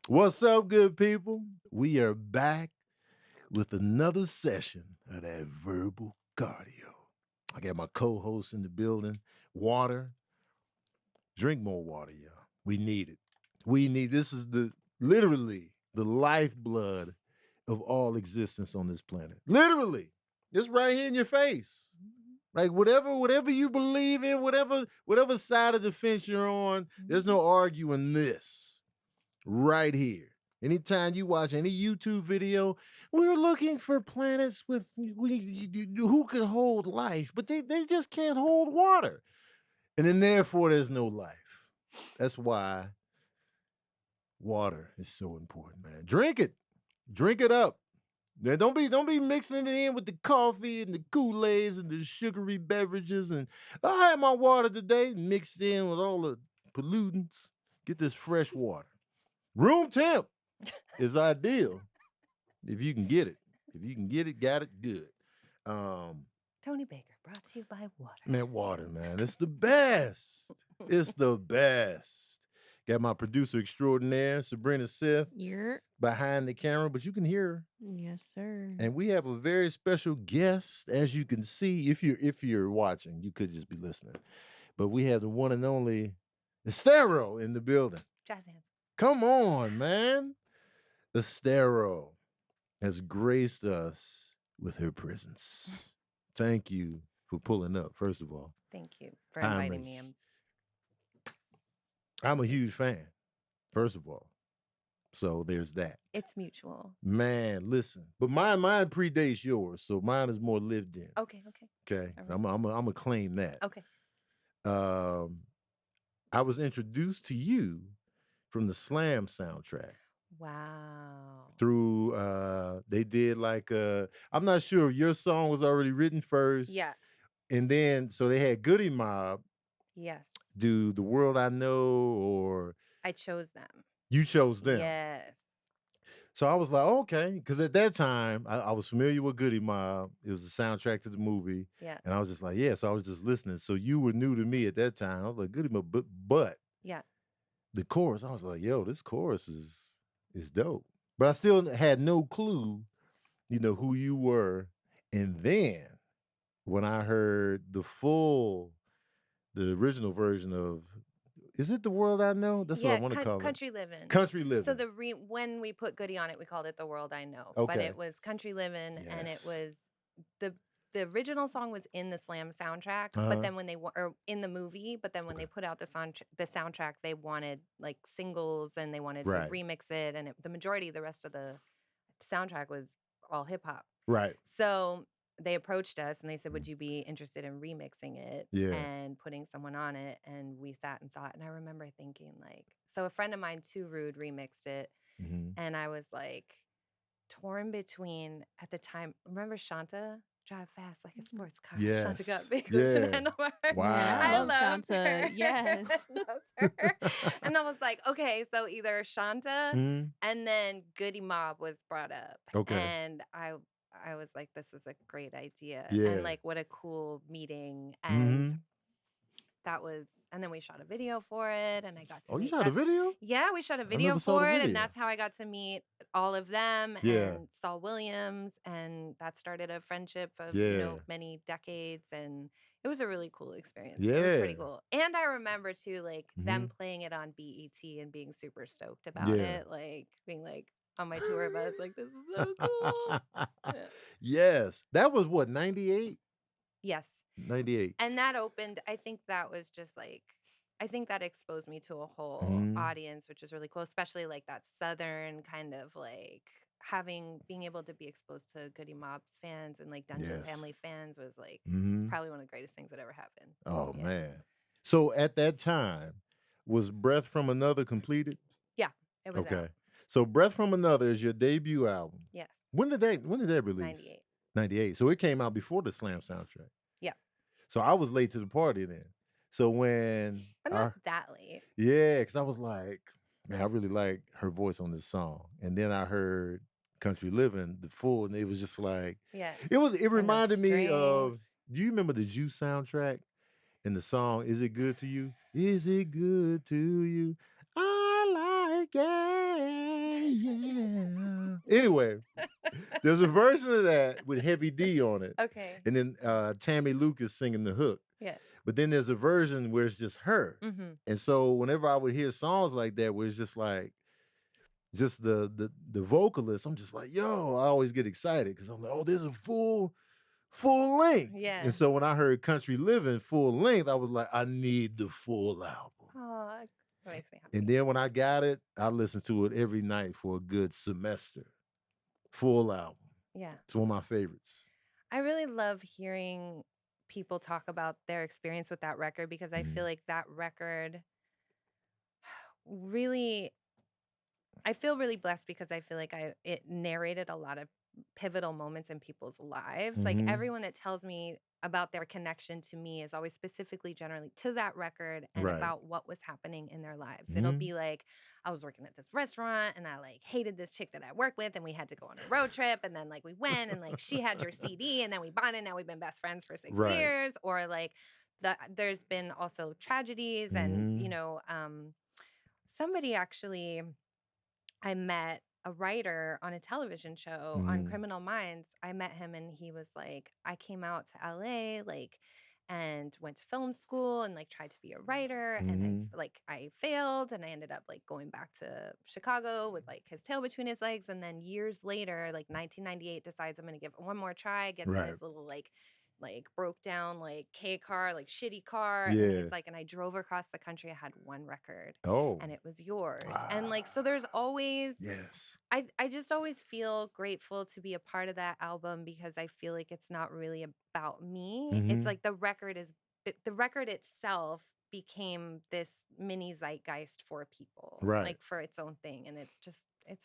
What's up, good people? We are back with another session of that verbal cardio. I got my co-host in the building. Water. Drink more water, y'all. We need it. This is literally the lifeblood of all existence on this planet. Literally. It's right here in your face. Like whatever you believe in, whatever side of the fence you're on, there's no arguing this right here. Anytime you watch any YouTube video, we're looking for planets with who could hold life, but they just can't hold water. And then therefore there's no life. That's why water is so important, man. Drink it. Drink it up. Now, don't be mixing it in with the coffee and the Kool-Aids and the sugary beverages. And I had my water today mixed in with all the pollutants. Get this fresh water. Room temp is ideal if you can get it. If you can get it, got it, good. Tony Baker, brought to you by water. Man, water, man. It's the best. It's the best. Got my producer extraordinaire, Sabrina Seth, behind the camera, but you can hear her. Yes, sir. And we have a very special guest, as you can see. If you're watching, you could just be listening. But we have the one and only Estero in the building. Jazz hands. Come on, man. Estero has graced us with her presence. Thank you for pulling up, first of all. Thank you for inviting me. I'm a huge fan, first of all. So there's that. It's mutual. Man, listen. But mine predates yours, so mine is more lived in. Okay. Okay. Right. I'm gonna claim that. Okay. I was introduced to you from the Slam soundtrack. Wow. Through they did like I'm not sure if your song was already written first. Yeah. And then so they had Goodie Mob. Yes. Do The World I Know, or I chose them. You chose them. Yes. So I was like, okay, because at that time I was familiar with Goodie Mob. It was the soundtrack to the movie. Yeah. And I was just like, yeah. So I was just listening. So you were new to me at that time. I was like, Goodie Mob, but yeah, the chorus, I was like, yo, this chorus is dope. But I still had no clue, who you were. And then when I heard the original version of, is it The World I Know? That's what I want to call Country Livin'. Country Livin'. So when we put Goodie on it, we called it The World I Know. Okay. But it was Country Livin', yes. And it was the original song was in the Slam soundtrack, but then when they or in the movie, but then when they put out the soundtrack, they wanted like singles and they wanted to remix it, and the majority of the rest of the soundtrack was all hip hop. Right. So they approached us and they said, would you be interested in remixing it and putting someone on it? And we sat and thought, and I remember thinking so a friend of mine, Too Rude, remixed it. Mm-hmm. And I was like torn between, at the time, remember Shanta? Drive fast like a sports car. Yes. Shanta got big hoops and handlebars. Wow. I love Shanta. Her. Yes. I loved her. And I was like, okay, so either Shanta and then Goodie Mob was brought up. Okay. And I was like, this is a great idea. Yeah. And like, what a cool meeting. And that was, and then we shot a video for it. And I got to meet. You shot a video? Yeah, we shot a video for it. And that's how I got to meet all of them and Saul Williams. And that started a friendship of, many decades. And it was a really cool experience. Yeah. It was pretty cool. And I remember too, like them playing it on BET and being super stoked about it. Like being like, on my tour bus, like, this is so cool. Yes. That was what, 98? Yes. 98. And that opened, I think that was just like, I think that exposed me to a whole audience, which is really cool, especially like that Southern kind of like being able to be exposed to Goodie Mob's fans and like Dungeon Family fans was like probably one of the greatest things that ever happened. Oh, man. So at that time, was Breath from Another completed? Yeah, it was okay. out. So Breath from Another is your debut album. Yes. When did that release? 98. 98. So it came out before the Slam soundtrack. Yeah. So I was late to the party then. So when But not that late. Yeah, because I was like, man, I really like her voice on this song. And then I heard Country Living, the full, and it was just like, it reminded me of, do you remember the Juice soundtrack and the song, Is It Good to You? Is it good to you? Anyway, there's a version of that with Heavy D on it. Okay. And then Tammy Lucas singing the hook. Yeah. But then there's a version where it's just her. Mm-hmm. And so whenever I would hear songs like that where it's just like just the vocalist, I'm just like, yo, I always get excited because I'm like, oh, there's a full length. Yeah. And so when I heard Country Living full length, I was like, I need the full album. Oh, that makes me happy. And then when I got it, I listened to it every night for a good semester. Full album. Yeah. It's one of my favorites. I really love hearing people talk about their experience with that record because I feel like that record really, I feel really blessed because I feel like it narrated a lot of pivotal moments in people's lives. Like everyone that tells me about their connection to me is always specifically generally to that record and about what was happening in their lives. It'll be like, I was working at this restaurant and I like hated this chick that I work with and we had to go on a road trip and then like we went and like she had your CD and then we bonded and now we've been best friends for 6 years. Or like there's been also tragedies and you know, somebody actually, I met a writer on a television show on Criminal Minds. I met him and he was like, I came out to LA like and went to film school and like tried to be a writer and I failed and I ended up like going back to Chicago with like his tail between his legs, and then years later like 1998 decides I'm going to give it one more try, gets in his little like broke down like K car, like shitty car. And he's like, and I drove across the country. I had one record. Oh. And it was yours. And like, so there's always, I just always feel grateful to be a part of that album because I feel like it's not really about me. It's like the record itself became this mini zeitgeist for people, like for its own thing. And it's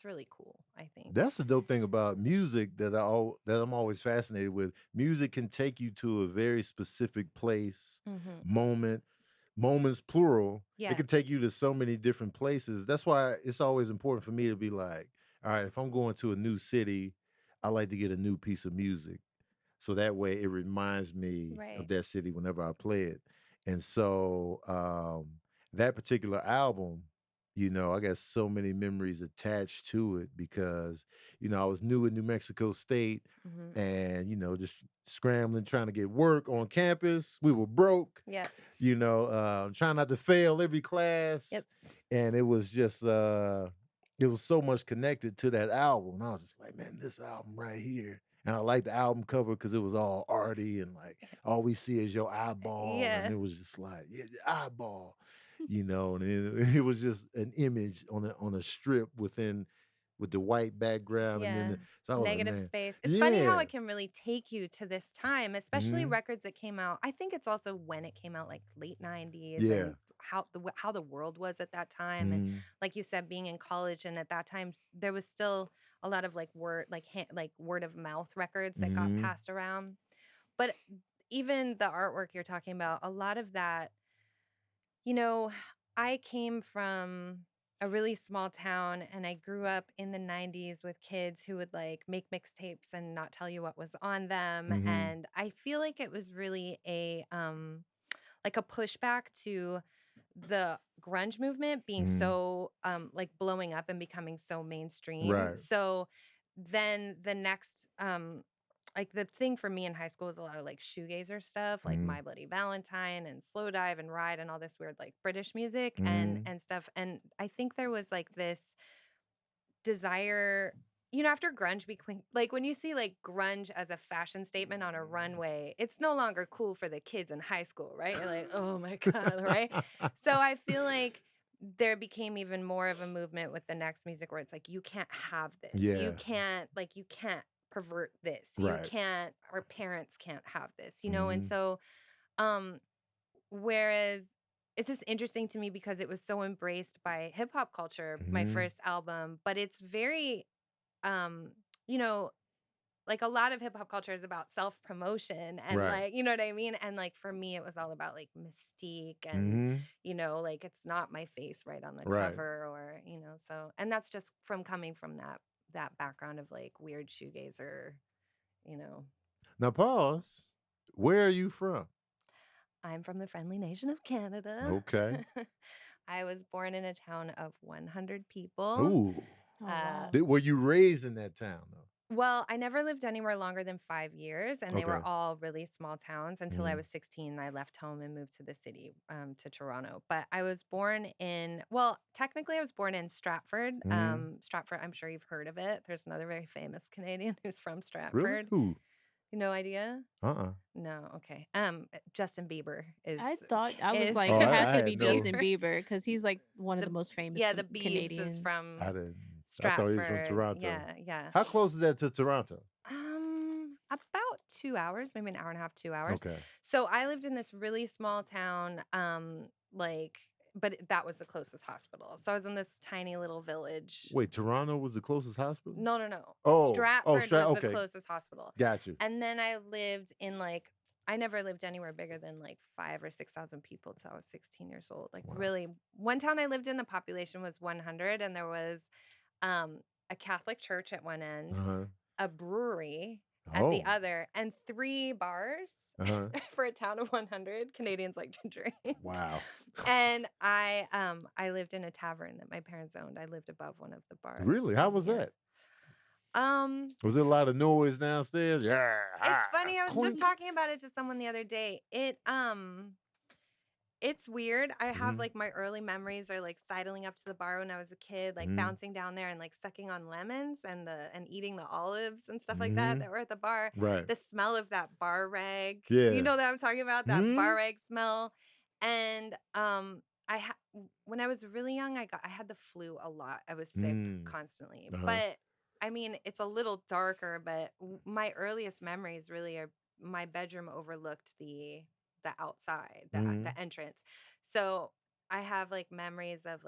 really cool, I think. That's the dope thing about music that I'm always fascinated with. Music can take you to a very specific place, moments plural. It can take you to so many different places. That's why it's always important for me to be like, all right, if I'm going to a new city, I like to get a new piece of music. So that way it reminds me of that city whenever I play it. And so that particular album, you know, I got so many memories attached to it because, you know, I was new in New Mexico State and, you know, just scrambling, trying to get work on campus. We were broke, you know, trying not to fail every class. And it was just, it was so much connected to that album. And I was just like, man, this album right here. And I liked the album cover because it was all arty and like all we see is your eyeball. And it was just like, yeah, the eyeball, you know, and it was just an image on a strip with the white background and then so negative space. It's funny how it can really take you to this time, especially records that came out. I think it's also when it came out, like late 90s and how the world was at that time. And like you said, being in college, and at that time there was still a lot of like word of mouth records that got passed around. But even the artwork you're talking about, a lot of that, you know, I came from a really small town and I grew up in the 90s with kids who would like make mixtapes and not tell you what was on them. And I feel like it was really a like a pushback to the grunge movement being so like blowing up and becoming so mainstream. So then the next like the thing for me in high school was a lot of like shoegazer stuff, like My Bloody Valentine and Slow Dive and Ride and all this weird like British music and stuff. And I think there was like this desire, you know, after grunge became like when you see like grunge as a fashion statement on a runway, it's no longer cool for the kids in high school, right? You're like, oh my God, right? So I feel like there became even more of a movement with the next music where it's like, you can't have this. You can't pervert this. You can't, our parents can't have this, you know? And so, whereas it's just interesting to me because it was so embraced by hip hop culture, my first album, but it's very, you know, like a lot of hip hop culture is about self promotion and like, you know what I mean? And like for me, it was all about like mystique and, you know, like it's not my face right on the cover or, you know, so, and that's just from coming from that background of like weird shoegazer, you know. Now pause. Where are you from? I'm from the friendly nation of Canada. Okay. I was born in a town of 100 people. Ooh. Oh, wow. Were you raised in that town though? Well, I never lived anywhere longer than 5 years, and they were all really small towns until I was 16. I left home and moved to the city, to Toronto. But I was born in, well, technically I was born in Stratford. Stratford, I'm sure you've heard of it. There's another very famous Canadian who's from Stratford. Really? Who? No idea? No, okay. Justin Bieber is. I thought I was is- like, Oh, it I has to had be no- Justin Bieber because he's like one of the most famous yeah, the Biebs Canadians. is from I didn't. Stratford. I thought he was from Toronto. Yeah. How close is that to Toronto? About 2 hours, maybe an hour and a half, 2 hours. Okay. So I lived in this really small town, but that was the closest hospital. So I was in this tiny little village. Wait, Toronto was the closest hospital? No. Oh, Stratford was okay. the closest hospital. Got you. And then I lived in I never lived anywhere bigger than 5,000 or 6,000 people until I was 16 years old. Wow. Really, one town I lived in, the population was 100, and there was a Catholic church at one end, a brewery at the other, and 3 bars for a town of 100. Canadians like to drink. Wow. And I lived in a tavern that my parents owned. I lived above one of the bars. Really? How was that? Was there a lot of noise downstairs? Yeah. It's funny. I was just talking about it to someone the other day. It's weird. I have my early memories are sidling up to the bar when I was a kid, bouncing down there and sucking on lemons and eating the olives and stuff like that were at the bar. Right. The smell of that bar rag. Yeah. You know that I'm talking about, that bar rag smell. And when I was really young, I had the flu a lot. I was sick constantly. But I mean, it's a little darker, but my earliest memories really are my bedroom overlooked the outside, the entrance. So I have memories of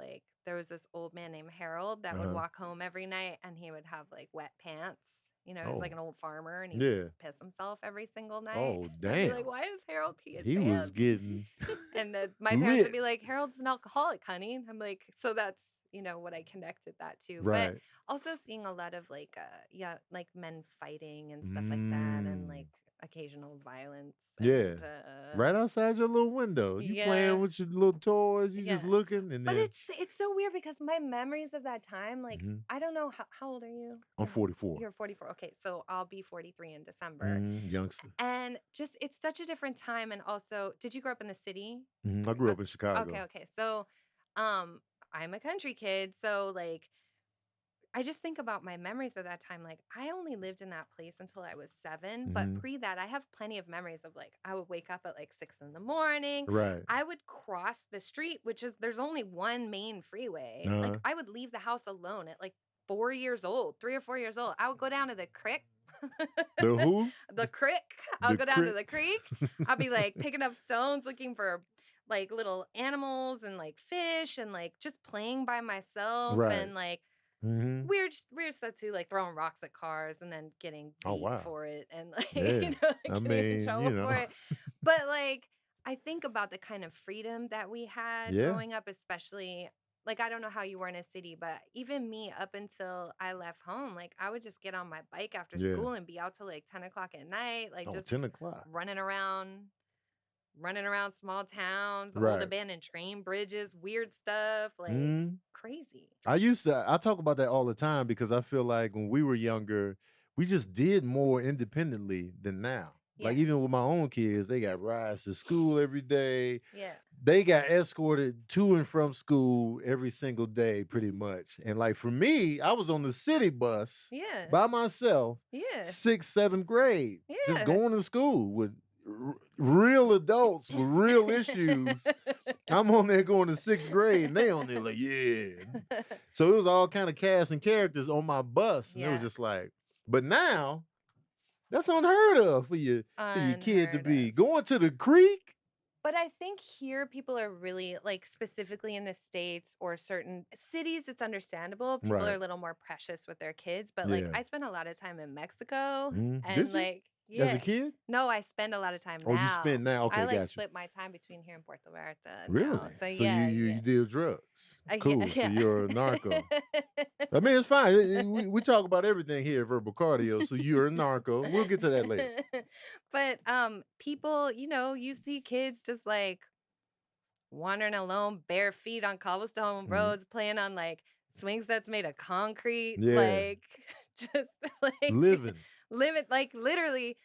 there was this old man named Harold that would walk home every night and he would have wet pants. You know, he was an old farmer and he'd piss himself every single night. Oh, damn. I'd be like, why does Harold pee his He pants? was getting And my parents would be like, Harold's an alcoholic, honey. And I'm like, so that's, what I connected that to. Right. But also seeing a lot of men fighting and stuff like that, and occasional violence. And, right outside your little window. You playing with your little toys. You just looking. And but then... it's so weird because my memories of that time, I don't know, how old are you? I'm 44. You're 44. Okay, so I'll be 43 in December. Youngster. And just, it's such a different time. And also, did you grow up in the city? I grew up in Chicago. Okay. So, I'm a country kid. So I just think about my memories of that time. I only lived in that place until I was 7, but pre that, I have plenty of memories of I would wake up at 6 in the morning. Right. I would cross the street, which is, there's only one main freeway. I would leave the house alone at 4 years old, 3 or 4 years old. I would go down to the creek. The who? The creek. I'll go down to the creek. I'll be picking up stones, looking for little animals and fish and just playing by myself. Right. And weird stuff too, throwing rocks at cars and then getting beat for it and getting in trouble for it. But I think about the kind of freedom that we had growing up, especially I don't know how you were in a city, but even me up until I left home, I would just get on my bike after school and be out till 10 o'clock at night, just 10 o'clock running around small towns, old abandoned train bridges, weird stuff, crazy. I talk about that all the time because I feel like when we were younger, we just did more independently than now. Yeah. Even with my own kids, they got rides to school every day. Yeah. They got escorted to and from school every single day, pretty much. And for me, I was on the city bus by myself, 6th, 7th grade, just going to school with real adults with real issues. I'm on there going to 6th grade and they on there So it was all kind of cast and characters on my bus. And it was just but now that's unheard of for your kid to be going to the creek. But I think here people are really specifically in the States or certain cities, it's understandable. People are a little more precious with their kids. But I spent a lot of time in Mexico and Did you? As a kid? No, I spend a lot of time now. Oh, you spend now? Okay, I gotcha. split my time between here and Puerto Vallarta. Really? Now. So you deal drugs. Cool. Yeah. So you're a narco. I mean, it's fine. We talk about everything here at Verbal Cardio. So you're a narco. We'll get to that later. But people, you see kids just wandering alone, bare feet on cobblestone roads, playing on swing sets made of concrete, Yeah. like just like Living. like literally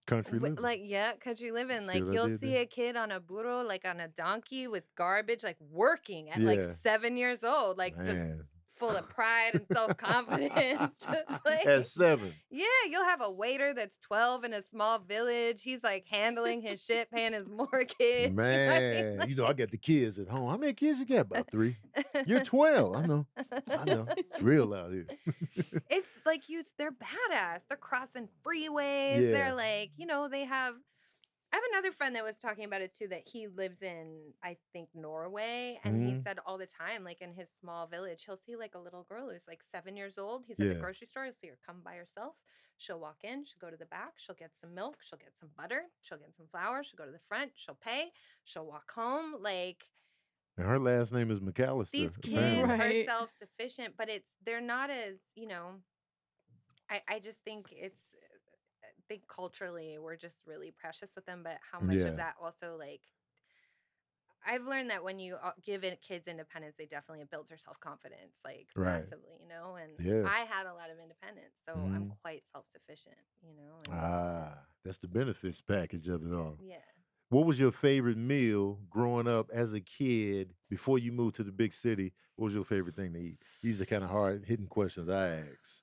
country living. like country living. See Like what I you'll did see there? a kid on a burro, like on a donkey with garbage, like working at Yeah. like 7 years old, like just Man. full of pride and self-confidence. Just like At 7. yeah, you'll have a waiter that's 12 in a small village. He's like handling his shit, paying his mortgage. You know what I mean? Man, you know, I got the kids at home. How many kids you got? About 3. You're 12. I know. It's real out here. It's like they're badass. They're crossing freeways. Yeah. They're like, you know, I have another friend that was talking about it too, that he lives in, I think, Norway. And he said all the time, like in his small village, he'll see like a little girl who's like 7 years old. He's at the grocery store. He'll see her come by herself. She'll walk in. She'll go to the back. She'll get some milk. She'll get some butter. She'll get some flour. She'll go to the front. She'll pay. She'll walk home. Like, And her last name is McAllister. these kids apparently. are self-sufficient, but they're not as, you know, I just think I think culturally we're just really precious with them, but how much of that also, like, I've learned that when you give kids independence, they definitely build their self-confidence, like massively, you know, and I had a lot of independence, so I'm quite self-sufficient, you know. And, That's the benefits package of it all. yeah. What was your favorite meal growing up as a kid before you moved to the big city? What was your favorite thing to eat? These are kind of hard-hitting questions I ask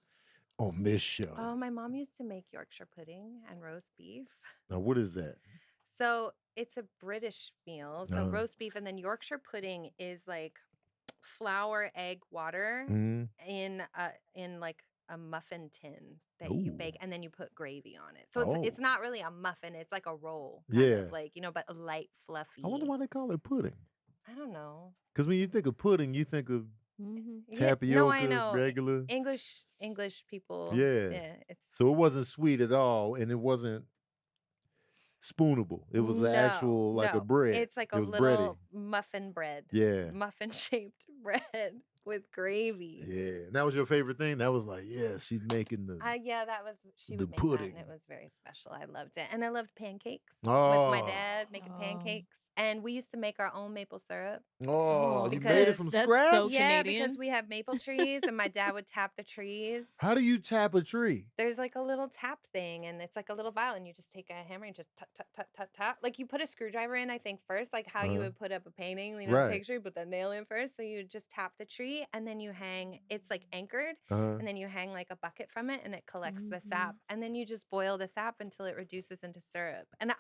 on this show. Oh, my mom used to make Yorkshire pudding and roast beef. Now, what is that? So it's a British meal. So roast beef, and then Yorkshire pudding is like flour, egg, water in like a muffin tin that you bake, and then you put gravy on it. So it's not really a muffin; it's like a roll, kind of like, you know, but a light, fluffy. I wonder why they call it pudding. I don't know. Because when you think of pudding, you think of tapioca, no, I know. regular. English people. Yeah. It's So it wasn't sweet at all, and it wasn't spoonable. It was an actual, like a bread. It's like it a was little bready. muffin bread. Yeah. Muffin shaped bread with gravy. Yeah. And that was your favorite thing? That was like, yeah, she's making the Yeah, that was she the would make pudding. that, and it was very special. I loved it. And I loved pancakes with Oh. my dad making pancakes. And we used to make our own maple syrup. Oh, you made it because from that's scratch? so Yeah, Canadian. because we have maple trees, and my dad would tap the trees. How do you tap a tree? There's like a little tap thing, and it's like a little vial, and you just take a hammer and just tap, tap, tap, tap, tap. Like you put a screwdriver in, I think, first, like how you would put up a painting, you know, Right. picture, you put the nail in first. So you just tap the tree, and then you hang, it's like anchored, and then you hang like a bucket from it, and it collects the sap. And then you just boil the sap until it reduces into syrup. And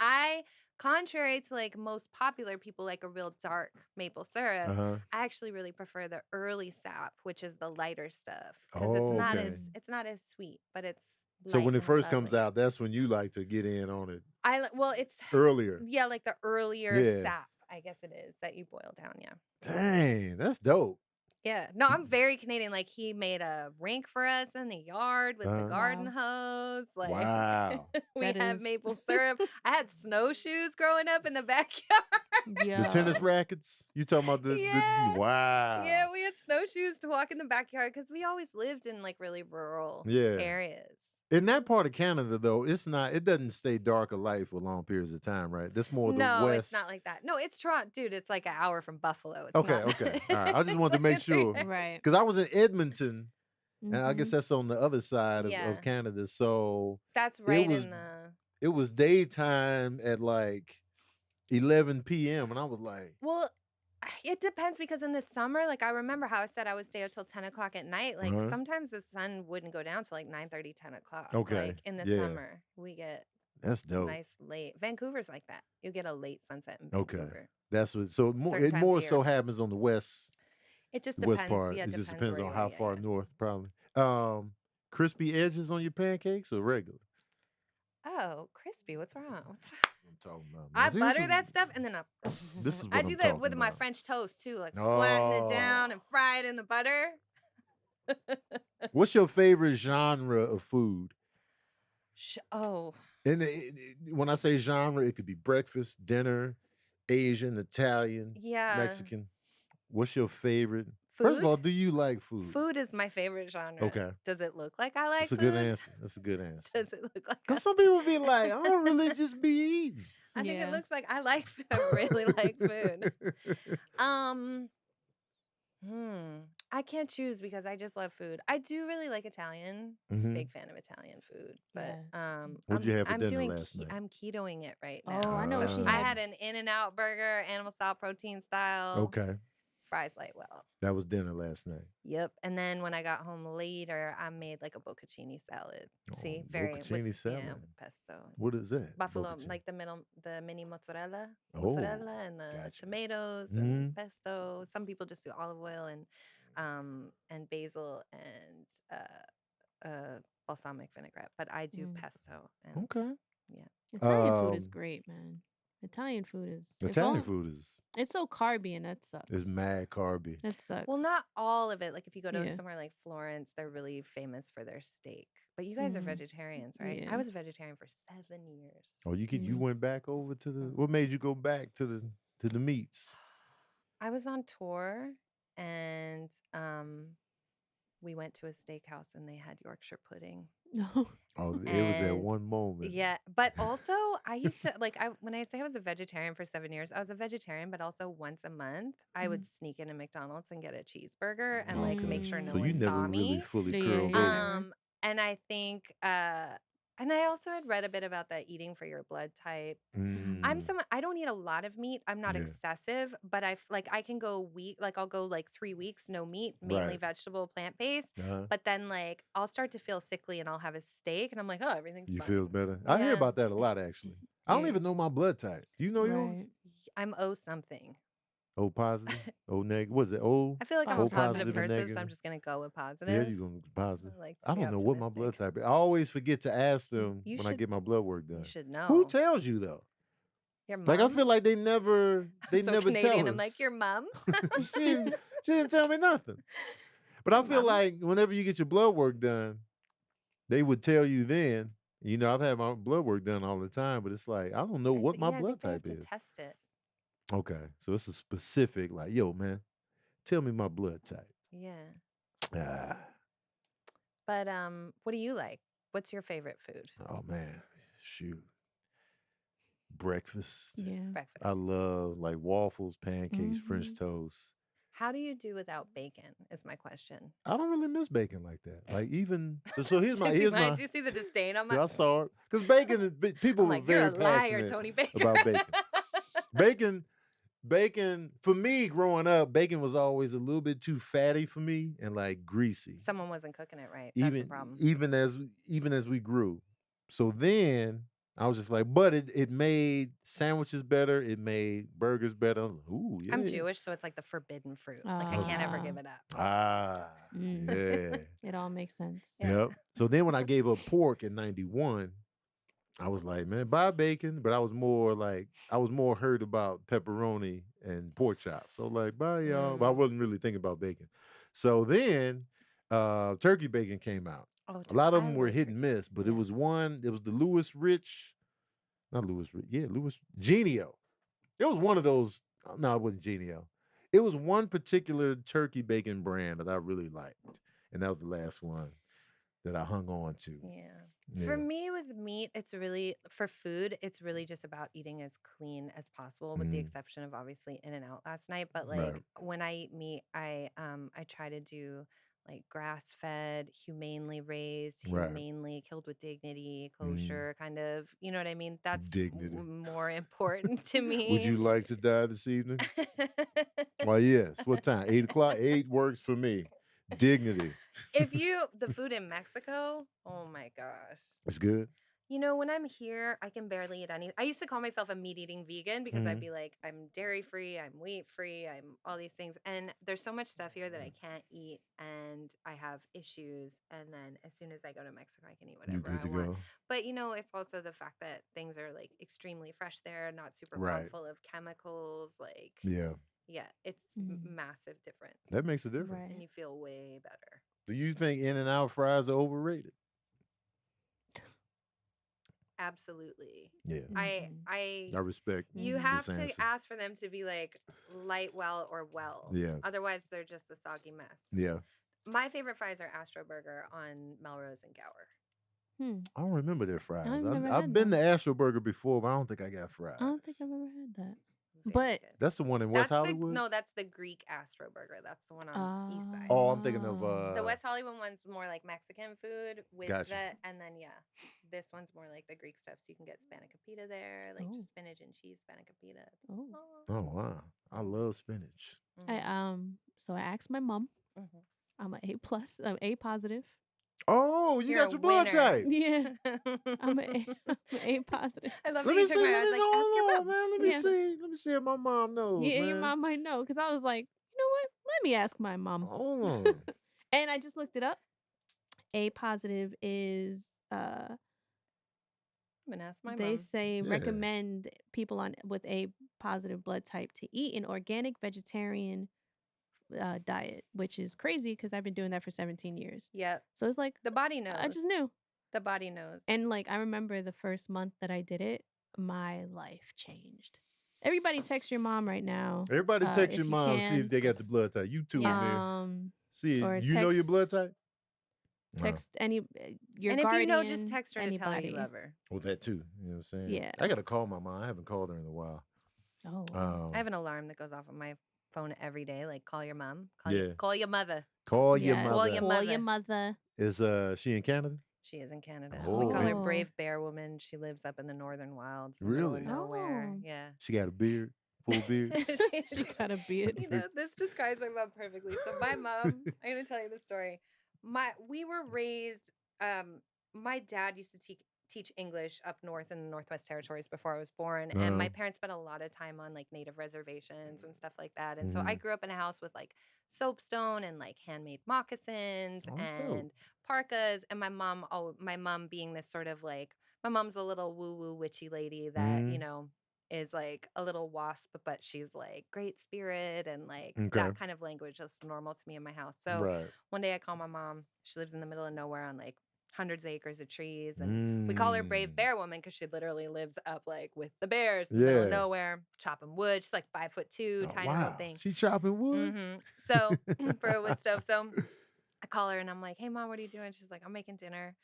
contrary to like most popular people like a real dark maple syrup, I actually really prefer the early sap, which is the lighter stuff, because it's not as sweet, but it's So light when it and first comes lovely. out, that's when you like to get in on it Well, it's earlier. yeah, like the earlier sap, I guess it is, that you boil down. Yeah. Dang, that's dope. Yeah. No, I'm very Canadian. Like he made a rink for us in the yard with the garden hose. Like Wow. we That had is- maple syrup. I had snowshoes growing up in the backyard. Yeah. The tennis rackets? You talking about the Yeah. wow. Yeah, we had snowshoes to walk in the backyard because we always lived in like really rural areas. In that part of Canada, though, it doesn't stay dark or light for long periods of time, right? That's more the No, west. it's not like that. No, it's Toronto, dude. It's like an hour from Buffalo. It's Okay, not okay. All right. I just wanted to make sure. Right. Because I was in Edmonton, and I guess that's on the other side Yeah. of Canada. So That's right was- in the. it was daytime at like 11 p.m. And I was like, Well, it depends, because in the summer, like I remember how I said I would stay up till 10 o'clock at night. Like sometimes the sun wouldn't go down till like 9:30, 10 o'clock. Okay, Like in the yeah. summer, we get that's dope. nice late. Vancouver's like that. You get a late sunset in Okay. Vancouver. That's what. So Certain it times more of so year. happens on the west. It just The depends. west part. Yeah, it just depends where on you how are, far yeah. north, probably. Crispy edges on your pancakes or regular? Oh, crispy. What's wrong? I'm talking about. I See, this butter is- that stuff, and then This is I what do I'm that talking with my about. French toast too, like flatten it down Oh. and fry it in the butter. What's your favorite genre of food? Oh, And when I say genre, it could be breakfast, dinner, Asian, Italian, yeah. Mexican. What's your favorite? Food? First of all, do you like food? Food is my favorite genre. Okay. Does it look like I like That's a food? good answer. That's a good answer. Does it look like I Because some people be like, I don't really just be eating. I think it Yeah. looks like I like food. I really like food. I can't choose because I just love food. I do really like Italian. Mm-hmm. Big fan of Italian food. But What'd you have for dinner last night? I'm ketoing it right now. Oh, I know what she I had. had an In-N-Out burger, animal style protein style. Okay. Fries light well. That was dinner last night. Yep. And then when I got home later, I made like a bocconcini salad. See, bocconcini salad. Yeah, with pesto. What is that? Buffalo, like the mini mozzarella and the tomatoes and pesto. Some people just do olive oil and basil and balsamic vinaigrette, but I do pesto. And, okay. Yeah. Italian food is great, man. Italian food is it's so carby, and that sucks. It's mad carby. It sucks. Well, not all of it. Like if you go to somewhere like Florence, they're really famous for their steak. But you guys are vegetarians, right? Yeah. I was a vegetarian for 7 years. Oh, you went back over to the. What made you go back to the meats? I was on tour, and we went to a steakhouse, and they had Yorkshire pudding. Oh, it was at one moment. Yeah, but also I used to when I say I was a vegetarian for 7 years, I was a vegetarian, but also once a month I would sneak into McDonald's and get a cheeseburger and make sure no one saw me. Really fully curled over. And I think and I also had read a bit about that eating for your blood type. I don't eat a lot of meat. I'm not excessive, but I can go a week, I'll go 3 weeks, no meat, mainly vegetable, plant-based. But then I'll start to feel sickly and I'll have a steak and I'm like, oh, everything's fine. You feel better? I hear about that a lot, actually. I don't even know my blood type. Do you know yours? I'm O something. O positive? O negative? What is it? O? I feel like I'm a positive person, so I'm just going to go with positive. Yeah, you're going to be positive. I don't know what my blood type is. I always forget to ask them when I get my blood work done. You should know. Who tells you, though? Your mom? I feel like they never Canadian. tell us. I'm like, your mom? she didn't tell me nothing. But I feel like whenever you get your blood work done, they would tell you then. You know, I've had my blood work done all the time, but it's like, I don't know what my blood type is. To test it. Okay. So it's a specific, yo, man, tell me my blood type. Yeah. But what do you like? What's your favorite food? Oh, man. Shoot. Breakfast. Yeah. Breakfast. I love waffles, pancakes, French toast. How do you do without bacon is my question. I don't really miss bacon like that. So here's my. Do you see the disdain on my? Yeah, I saw it. Because bacon, people were very passionate Tony Bacon. about bacon. Bacon, for me growing up, bacon was always a little bit too fatty for me and greasy. Someone wasn't cooking it right. That's the problem. Even as we grew. So then I was just but it made sandwiches better. It made burgers better. Ooh, yeah. I'm Jewish, so it's like the forbidden fruit. I can't ever give it up. Yeah. It all makes sense. Yep. So then when I gave up pork in 91, I was like, man, buy bacon. But I was more hurt about pepperoni and pork chops. So bye y'all. But I wasn't really thinking about bacon. So then turkey bacon came out. Oh, a lot of them were hit and miss, but it was the Louis Genio. It was one of those. No, it wasn't Genio. It was one particular turkey bacon brand that I really liked. And that was the last one that I hung on to. Yeah. For me with meat, it's really just about eating as clean as possible, with the exception of obviously In-N-Out last night. But when I eat meat, I try to do grass-fed, humanely raised, humanely killed with dignity, kosher kind of, you know what I mean? That's more important to me. Would you like to die this evening? Why, yes. What time? 8 o'clock? 8 works for me. Dignity. The food in Mexico, oh my gosh. It's good. You know, when I'm here, I can barely eat anything. I used to call myself a meat-eating vegan because I'd be like, I'm dairy-free, I'm wheat-free, I'm all these things. And there's so much stuff here that I can't eat, and I have issues. And then as soon as I go to Mexico, I can eat whatever I want. But, it's also the fact that things are, extremely fresh there, not super full of chemicals. Yeah, it's massive difference. That makes a difference. Right. And you feel way better. Do you think In-N-Out fries are overrated? Absolutely. Yeah. I respect. You have to ask for them to be light well or well. Yeah. Otherwise, they're just a soggy mess. Yeah. My favorite fries are Astro Burger on Melrose and Gower. I don't remember their fries. I've been to Astro Burger before, but I don't think I got fries. I don't think I've ever had that. But that's the one in West Hollywood. No, that's the Greek Astro Burger. That's the one on East Side. Oh, I'm thinking of the West Hollywood one's more like Mexican food with the, and then this one's more like the Greek stuff. So you can get spanakopita there, like just spinach and cheese spanakopita. Oh wow, I love spinach. So I asked my mom. I'm an A+, A positive. Oh, you got your blood type. Yeah, I'm an A positive. I love that you took my. I was like, ask your mom. Man, let me see. Let me see if my mom knows. Yeah, man. your mom might know, because I was like, you know what? Let me ask my mom. Oh. And I just looked it up. A positive is I'm gonna ask my mom. They say recommend people with A positive blood type to eat an organic vegetarian diet, which is crazy because I've been doing that for 17 years. Yep. So it's like the body knows. I just knew. The body knows. And like I remember the first month that I did it, my life changed. Everybody text your mom right now. Everybody text your mom, see if they got the blood type. You too, man. See, you know your blood type? Text any your and guardian. If you know, just text her to tell her you love her. Well, that too. You know what I'm saying? Yeah. I gotta call my mom. I haven't called her in a while. Oh. Wow. I have an alarm that goes off on my phone every day. Like, call your mom. Call your mother. Call your mother. Call your mother. Is she in Canada? She is in Canada. Oh. We call her Brave Bear Woman. She lives up in the northern wilds. Really? Nowhere. Yeah. She got a beard. Full beard. She got a beard. You know, this describes my mom perfectly. So my mom, I'm gonna tell you the story. We were raised. My dad used to teach English up north in the Northwest Territories before I was born, and my parents spent a lot of time on like native reservations and stuff like that. And so I grew up in a house with like soapstone and like handmade moccasins and parkas. And my mom being this sort of like, my mom's a little woo-woo witchy lady that you know is like a little wasp, but she's like great spirit and like that kind of language is normal to me in my house. So one day I call my mom. She lives in the middle of nowhere on like hundreds of acres of trees, and we call her Brave Bear Woman because she literally lives up like with the bears in the middle of nowhere, chopping wood. She's like 5'2", tiny little thing. She chopping wood. So for her wood stove. So I call her and I'm like, "Hey mom, what are you doing?" She's like, "I'm making dinner."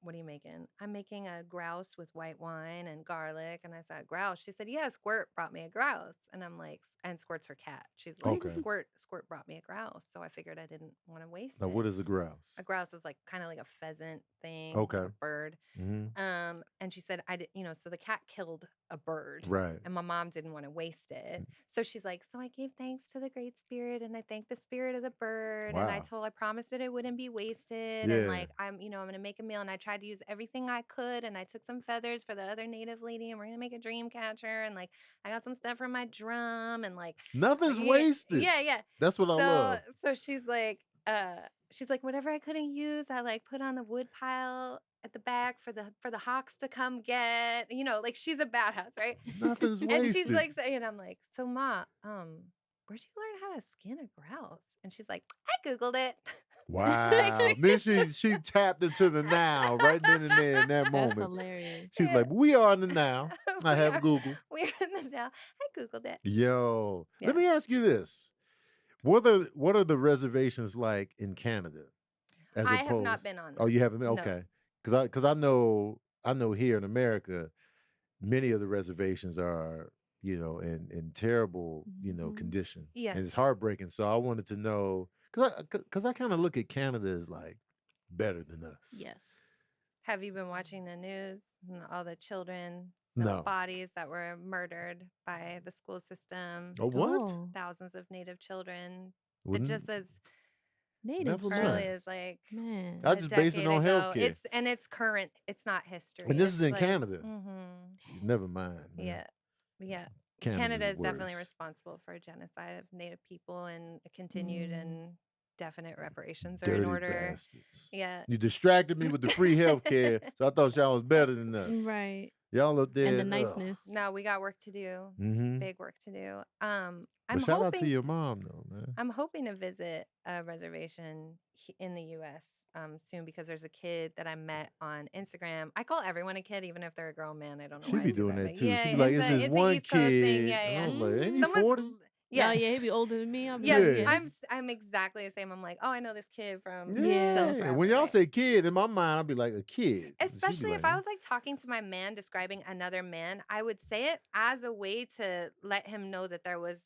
What are you making? I'm making a grouse with white wine and garlic. And I said, grouse. She said, yeah, Squirt brought me a grouse. And I'm like, and Squirt's her cat. She's like, Squirt brought me a grouse. So I figured I didn't want to waste it. What is a grouse? A grouse is like kind of like a pheasant thing. Okay. A bird. And she said, so the cat killed a bird. Right. And my mom didn't want to waste it. So she's like, so I gave thanks to the great spirit and I thanked the spirit of the bird. Wow. And I promised it wouldn't be wasted. And like, I'm going to make a meal. And I tried to use everything I could. And I took some feathers for the other native lady and we're going to make a dream catcher. And like, I got some stuff for my drum and like. Nothing's wasted. Yeah. That's what I love. So she's like, whatever I couldn't use, I like put on the wood pile at the back for the hawks to come get, like she's a badass, right? Nothing's wasted. And she's like, and I'm like, so Ma, where'd you learn how to skin a grouse? And she's like, I Googled it. Wow. Then she tapped into the now right then and there in that moment. That's hilarious. She's like, we are in the now. I have Google. We are in the now. I Googled it. Yo, let me ask you this. What are the reservations like in Canada? I have not been on them. Oh, you haven't been? Okay. Because I know here in America, many of the reservations are, in terrible, condition. Yeah. And it's heartbreaking. So I wanted to know, because I kind of look at Canada as like better than us. Yes. Have you been watching the news and all the children, bodies that were murdered by the school system? Oh, what? Thousands of Native children. Wouldn't... Just as Native early as like, man, I just base it on healthcare. It's current. It's not history. And this is in like, Canada. Never mind. Man. Yeah. Canada is definitely responsible for a genocide of Native people, and continued and definite reparations are in order. Bastards. Yeah. You distracted me with the free healthcare, so I thought y'all was better than us. Right. Y'all up there. And the niceness. No, we got work to do. Big work to do. But shout out to your mom, though, man. I'm hoping to visit a reservation in the U.S. Soon, because there's a kid that I met on Instagram. I call everyone a kid, even if they're a grown man. I don't know why. She be doing that too. Yeah, she be like, it's this one East Coast kid. thing. Yeah. I was like, ain't he 40? Yeah. Oh yeah, he'd be older than me. I'm Yeah, like, yeah, I'm exactly the same. I'm like, oh, I know this kid from Yeah. Still Forever, When y'all right? say kid, in my mind, I'd be like a kid. She'd be Especially like, if I was like talking to my man describing another man, I would say it as a way to let him know that there was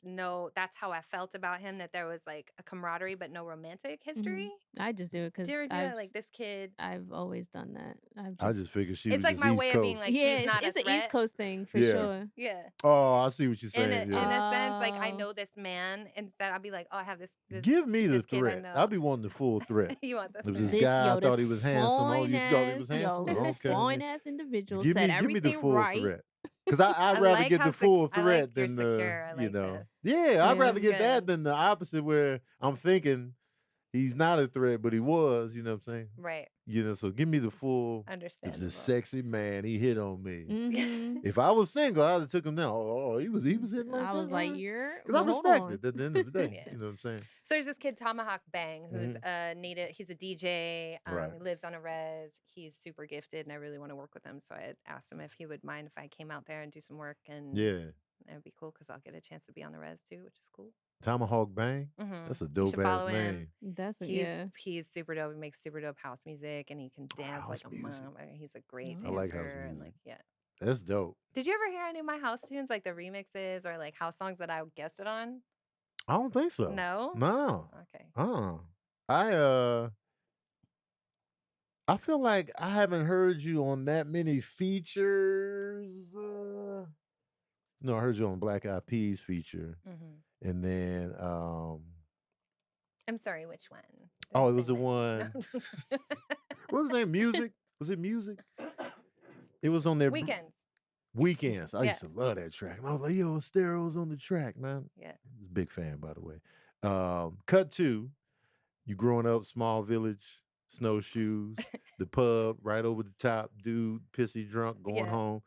that's how I felt about him, that there was like a camaraderie but no romantic history. I just do it because Do you ever do that? Like this kid. I've always done that. I just figured she It's was like just my East way Coast. of being like, yeah, he's not it's a an threat. East Coast thing for Yeah. sure. Yeah. Oh, I see what you're saying. In yeah. a sense, like I know this man. Instead, I'll be like, oh, I have this Give me the this kid I threat. know. I'll be wanting the full threat. You want the If threat. this guy I thought he was handsome. Oh, you thought he was handsome? This Okay. fine ass individual Give said me everything the full right. threat. Because I'd rather like get how the full I threat like you're than secure. I you like know. this. Yeah, I'd rather That's get that good. than the opposite where I'm thinking he's not a threat, but he was, you know what I'm saying? Right. You know, so give me the full. It was Understandable. a sexy man. He hit on me. Mhm. If I was single, I'd have took him down. Oh, he was hitting like that. I was like, you're because I well, hold respect on. it at the end of the day. Yeah. You know what I'm saying? So there's this kid Tomahawk Bang, who's a native. He's a DJ. Right. He lives on a res. He's super gifted, and I really want to work with him. So I had asked him if he would mind if I came out there and do some work, and Yeah. it'd be cool because I'll get a chance to be on the res too, which is cool. Tomahawk Bang. Mhm. That's a You dope should ass follow him. name. That's He's super dope. He makes super dope house music, and he can dance House like a music. mom. He's a great I dancer, like house and music. like yeah. That's dope. Did you ever hear any of my house tunes, like the remixes or like house songs that I guessed it on? I don't think so. No. No. Okay. I feel like I haven't heard you on that many features. No, I heard you on Black Eyed Peas feature, and then I'm sorry, which one? oh, it was the one. No. What was the name? Music? Was it Music? It was on their Weekends. Weekends. I Yeah. used to love that track. And I was like, yo, Estero's on the track, man. Yeah. I was a big fan, by the way. Cut to you growing up, small village, snowshoes, the pub right over the top, dude, pissy drunk, going home.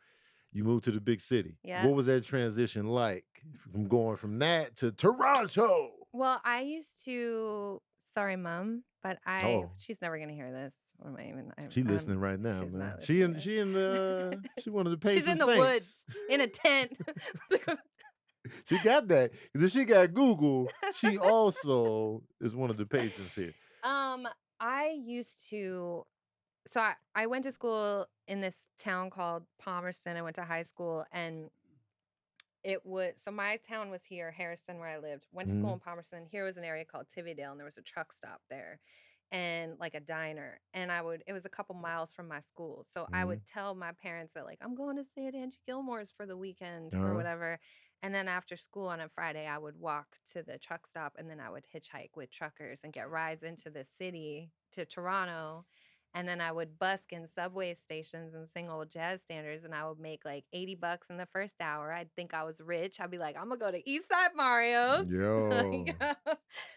You moved to the big city. Yeah. What was that transition like from going from that to Toronto? Well, I used to. Sorry, Mom, but she's never gonna hear this. What am I even? She's listening right now, she's man. not She one of the patron She's in the saints. woods in a tent. She got that because if she got Google, she also is one of the patrons here. I used to. So I went to school in this town called Palmerston. I went to high school, and so my town was here, Harriston, where I lived. Went to school in Palmerston. Here was an area called Tividale, and there was a truck stop there and like a diner. And it was a couple miles from my school. So I would tell my parents that like, I'm going to stay at Angie Gilmore's for the weekend or whatever. And then after school on a Friday, I would walk to the truck stop, and then I would hitchhike with truckers and get rides into the city to Toronto. And then I would busk in subway stations and sing old jazz standards, and I would make like $80 in the first hour. I'd think I was rich. I'd be like, I'm gonna go to Eastside Mario's. Yo.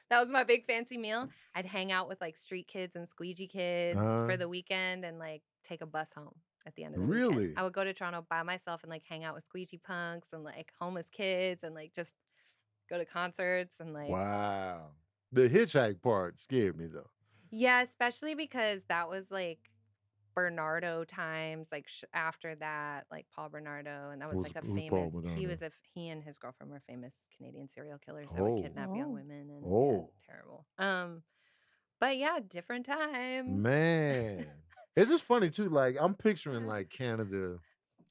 That was my big fancy meal. I'd hang out with like street kids and squeegee kids for the weekend and like take a bus home at the end of the weekend. I would go to Toronto by myself and like hang out with squeegee punks and like homeless kids and like just go to concerts and like. Wow. The hitchhike part scared me though. Yeah, especially because that was like Bernardo times, like after that, like Paul Bernardo, and that was like a famous. He and his girlfriend were famous Canadian serial killers that would kidnap young women, and terrible. But yeah, different times. Man, it's just funny too. Like I'm picturing like Canada,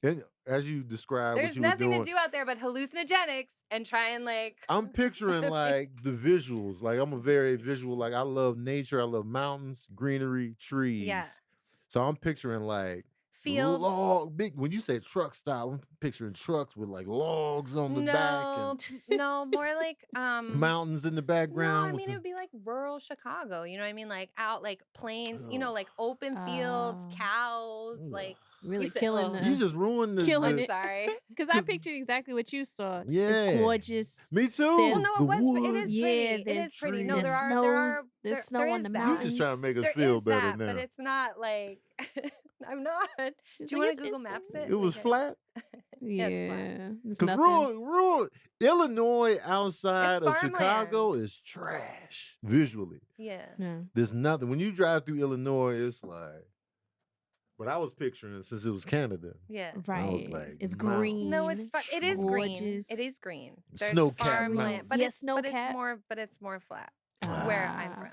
and as you described, there's what you were nothing doing, to do out there but hallucinogenics and try and like. I'm picturing like the visuals. Like I'm a very visual. Like I love nature. I love mountains, greenery, trees. Yeah. So I'm picturing like fields. When you say truck stop, I'm picturing trucks with like logs on the back. No, more like mountains in the background. No, I mean it would be like rural Chicago. You know what I mean? Like out like plains. You know, like open fields, cows, like really killing. You just ruined killing it. Sorry, because I pictured exactly what you saw. Yeah, it's gorgeous. Me too. Well, no, it is pretty. Yeah, it is pretty. No, there's snow on the mountains. You just trying to make us feel better now, but it's not like. I'm not. Do you want to Google Maps it? It was flat. Yeah, because rural Illinois outside of Chicago is trash visually. Yeah. There's nothing when you drive through Illinois. It's like But I was picturing it since it was Canada. Yeah. Right. I was like, it's mountains. green. No, it's it is green. gorgeous. It is green. There's Snow-capped farmland, mountains. but Yeah, it's snow-capped. more flat where I'm from.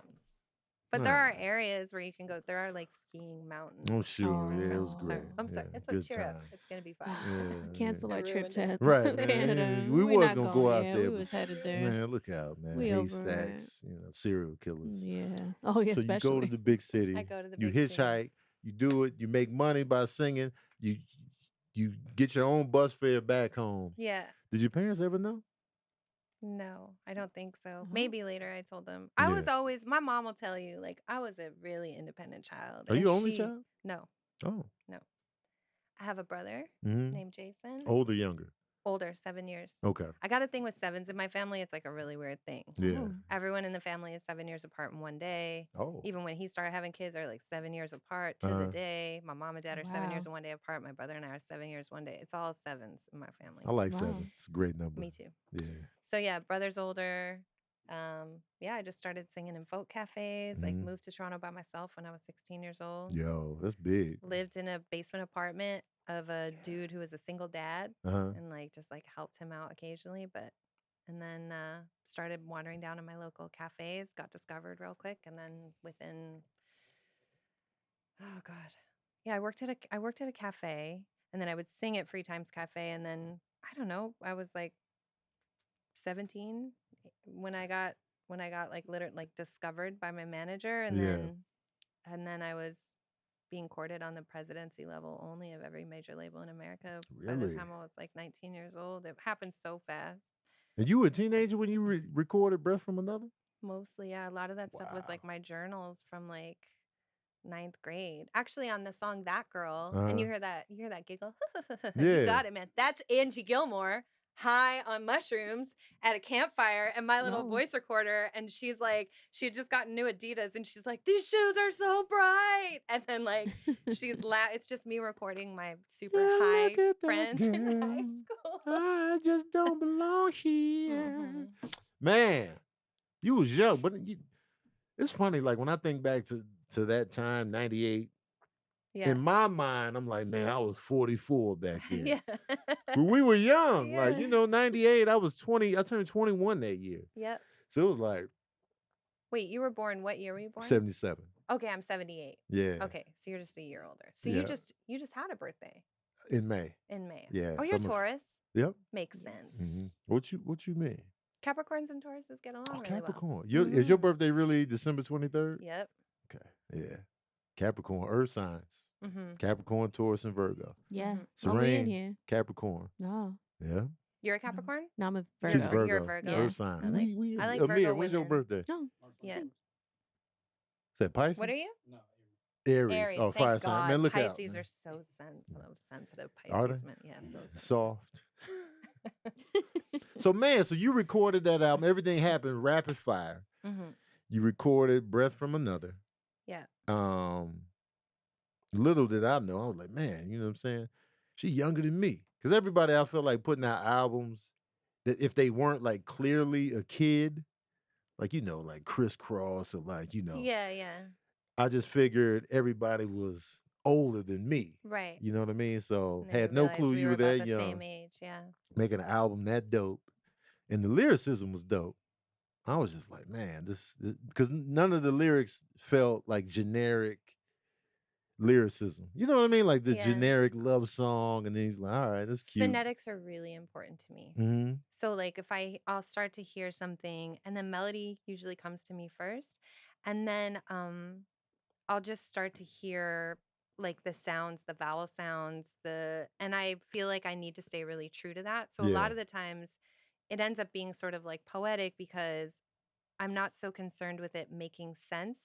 But there are areas where you can go. There are like skiing mountains. Oh, sure. Yeah, it was Oh. great. I'm sorry. Yeah, It's good cheer up. time. It's gonna be fun. Yeah, Cancel I our trip ruined it. to Right, Canada. man. We We're was not gonna go out going. there. We was headed there. Man, look out, man. We over it. Haystacks, serial killers. Yeah. Oh yeah. So you go to the big city. I go to the you big city. hitchhike. You do it. You make money by singing. You get your own bus fare back home. Yeah. Did your parents ever know? No, I don't think so. Oh. Maybe later I told them. I was always, my mom will tell you, like, I was a really independent child. Are you only child? No. Oh. No. I have a brother Mm-hmm. named Jason. Older, younger? Older, 7 years. Okay. I got a thing with sevens in my family. It's like a really weird thing. Yeah. Oh. Everyone in the family is 7 years apart in one day. Oh. Even when he started having kids, they're like 7 years apart to the day. My mom and dad are 7 years and 1 day apart. My brother and I are 7 years 1 day. It's all sevens in my family. I like 7. It's a great number. Me too. Yeah. So yeah, brother's older. I just started singing in folk cafes. Like moved to Toronto by myself when I was 16 years old. Yo, that's big. Lived in a basement apartment of a dude who was a single dad, and just helped him out occasionally. And then started wandering down in my local cafes. Got discovered real quick, and then within, oh god, yeah, I worked at a cafe, and then I would sing at Free Times Cafe, and then I don't know, I was like 17 when I got literally discovered by my manager, and then I was being courted on the presidency level only of every major label in America. By the time I was like 19 years old. It happened so fast. And you were a teenager when you recorded Breath from Another? Mostly, yeah. A lot of that stuff was like my journals from like 9th grade. Actually, on the song That Girl, and you hear that giggle. You got it, man. That's Angie Gilmore high on mushrooms at a campfire and my little voice recorder, and she's like, she had just gotten new Adidas, and she's like, these shoes are so bright, and then she's it's just me recording my super high friends in high school. I just don't belong here. Man, you was young, but it's funny, like when I think back to that time, 98. Yeah. In my mind, I'm like, man, I was 44 back then. Yeah. But we were young. Yeah. 98, I was 20. I turned 21 that year. Yep. So it was like. Wait, you were born, what year were you born? 77. Okay, I'm 78. Yeah. Okay, so you're just a year older. So you just had a birthday. In May. In May. Yeah. Oh, you're Taurus. Yep. Makes sense. Mm-hmm. What you mean? Capricorns and Tauruses get along really Capricorn. well. Is your birthday really December 23rd? Yep. Okay. Yeah. Capricorn, earth signs. Capricorn, Taurus, and Virgo. Yeah. Serene, Capricorn. Oh. Yeah. You're a Capricorn? No, I'm a Virgo. She's Virgo. You're a Virgo. Yeah. Earth signs. I like Amir, Virgo when's women. your birthday? No. Yeah. Is that Pisces? What are you? No, Aries. Oh, fire sign. Man, look Pisces out. Pisces are so sensitive. Pisces. Are they? Man. Yeah, so soft. So, man, so you recorded that album. Everything happened rapid fire. You recorded Breath from Another. Yeah. Little did I know, I was like, man, you know what I'm saying? She younger than me. Because everybody, I feel like putting out albums that if they weren't like clearly a kid, like, like Crisscross or like, Yeah, yeah. I just figured everybody was older than me. Right. You know what I mean? So And had no clue we you were about that the young. Same age, yeah. Making an album that dope. And the lyricism was dope. I was just like, man, this because none of the lyrics felt like generic lyricism. You know what I mean? Like the generic love song, and then he's like, all right, that's cute. Phonetics are really important to me. So like if I'll start to hear something, and the melody usually comes to me first, and then I'll just start to hear like the sounds, the vowel sounds, and I feel like I need to stay really true to that. So a lot of the times it ends up being sort of like poetic because I'm not so concerned with it making sense,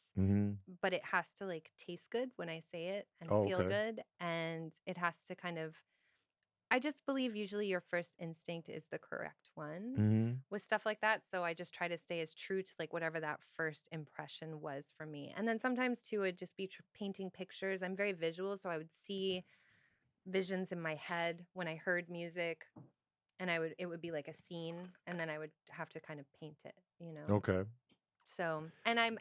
but it has to like taste good when I say it and feel good. And it has to I just believe usually your first instinct is the correct one with stuff like that. So I just try to stay as true to like whatever that first impression was for me. And then sometimes too, it'd just be painting pictures. I'm very visual. So I would see visions in my head when I heard music. And it would be like a scene, and then I would have to kind of paint it, Okay. So, and I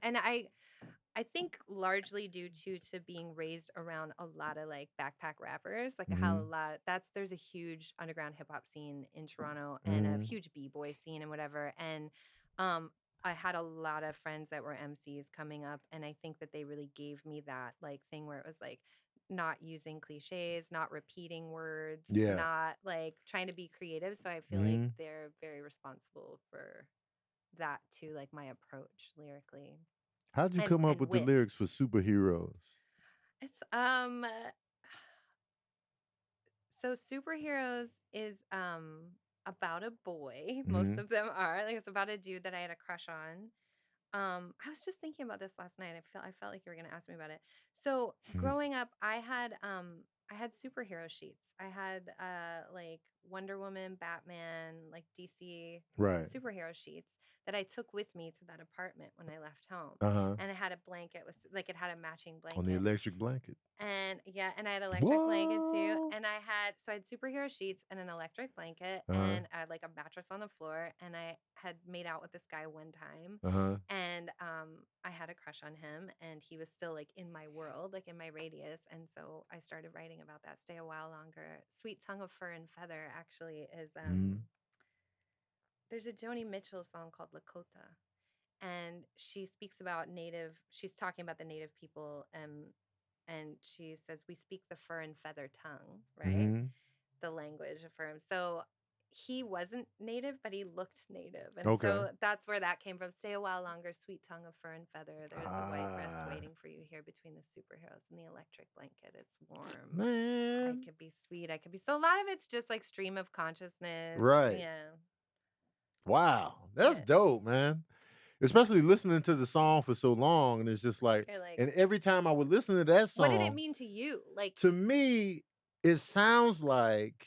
I think largely due to being raised around a lot of like backpack rappers, like how a lot there's a huge underground hip hop scene in Toronto and a huge b-boy scene and whatever. And I had a lot of friends that were MCs coming up, and I think that they really gave me that like thing where it was like not using cliches, not repeating words, not like trying to be creative. So I feel like they're very responsible for that too, like my approach lyrically. How'd you come up with the lyrics for Superheroes? It's so Superheroes is about a boy. Most of them are. Like it's about a dude that I had a crush on. I was just thinking about this last night. I felt like you were gonna ask me about it. So growing up, I had superhero sheets. I had like Wonder Woman, Batman, like DC superhero sheets that I took with me to that apartment when I left home. And I had a blanket with like it had a matching blanket. On the electric blanket. And yeah, and I had electric blanket too. And I had superhero sheets and an electric blanket, and I had like a mattress on the floor, and I had made out with this guy one time. And I had a crush on him, and he was still like in my world, like in my radius. And so I started writing about that. Stay a While Longer. Sweet Tongue of Fur and Feather actually is there's a Joni Mitchell song called Lakota, and she speaks about she's talking about the native people, and she says we speak the fur and feather tongue, right? The language of fur. So he wasn't native, but he looked native, and so that's where that came from. Stay a while longer, sweet tongue of fur and feather. There's a white rest waiting for you here between the superheroes and the electric blanket. It's warm. Man. I could be sweet. I could be. So a lot of it's just like stream of consciousness. Right. Yeah. Wow. That's dope, man. Especially listening to the song for so long, and it's just like, and every time I would listen to that song, what did it mean to you? Like to me, it sounds like,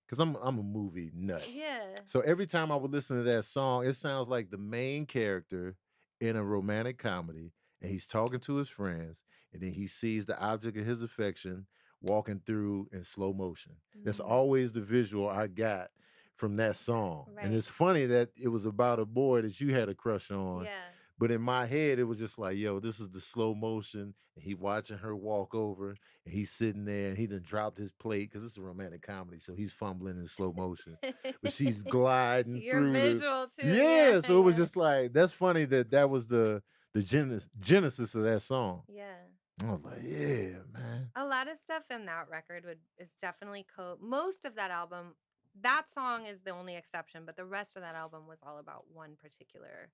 because I'm a movie nut. Yeah. So every time I would listen to that song, it sounds like the main character in a romantic comedy, and he's talking to his friends, and then he sees the object of his affection walking through in slow motion. That's always the visual I got from that song. Right. And it's funny that it was about a boy that you had a crush on. Yeah. But in my head, it was just like, yo, this is the slow motion, and he watching her walk over, and he's sitting there, and he done dropped his plate, because it's a romantic comedy, so he's fumbling in slow motion. But she's gliding through visual too. Yeah, so it was just like, that's funny that was the genesis of that song. Yeah. I was like, yeah, man. A lot of stuff in that record is definitely most of that album. That song is the only exception, but the rest of that album was all about one particular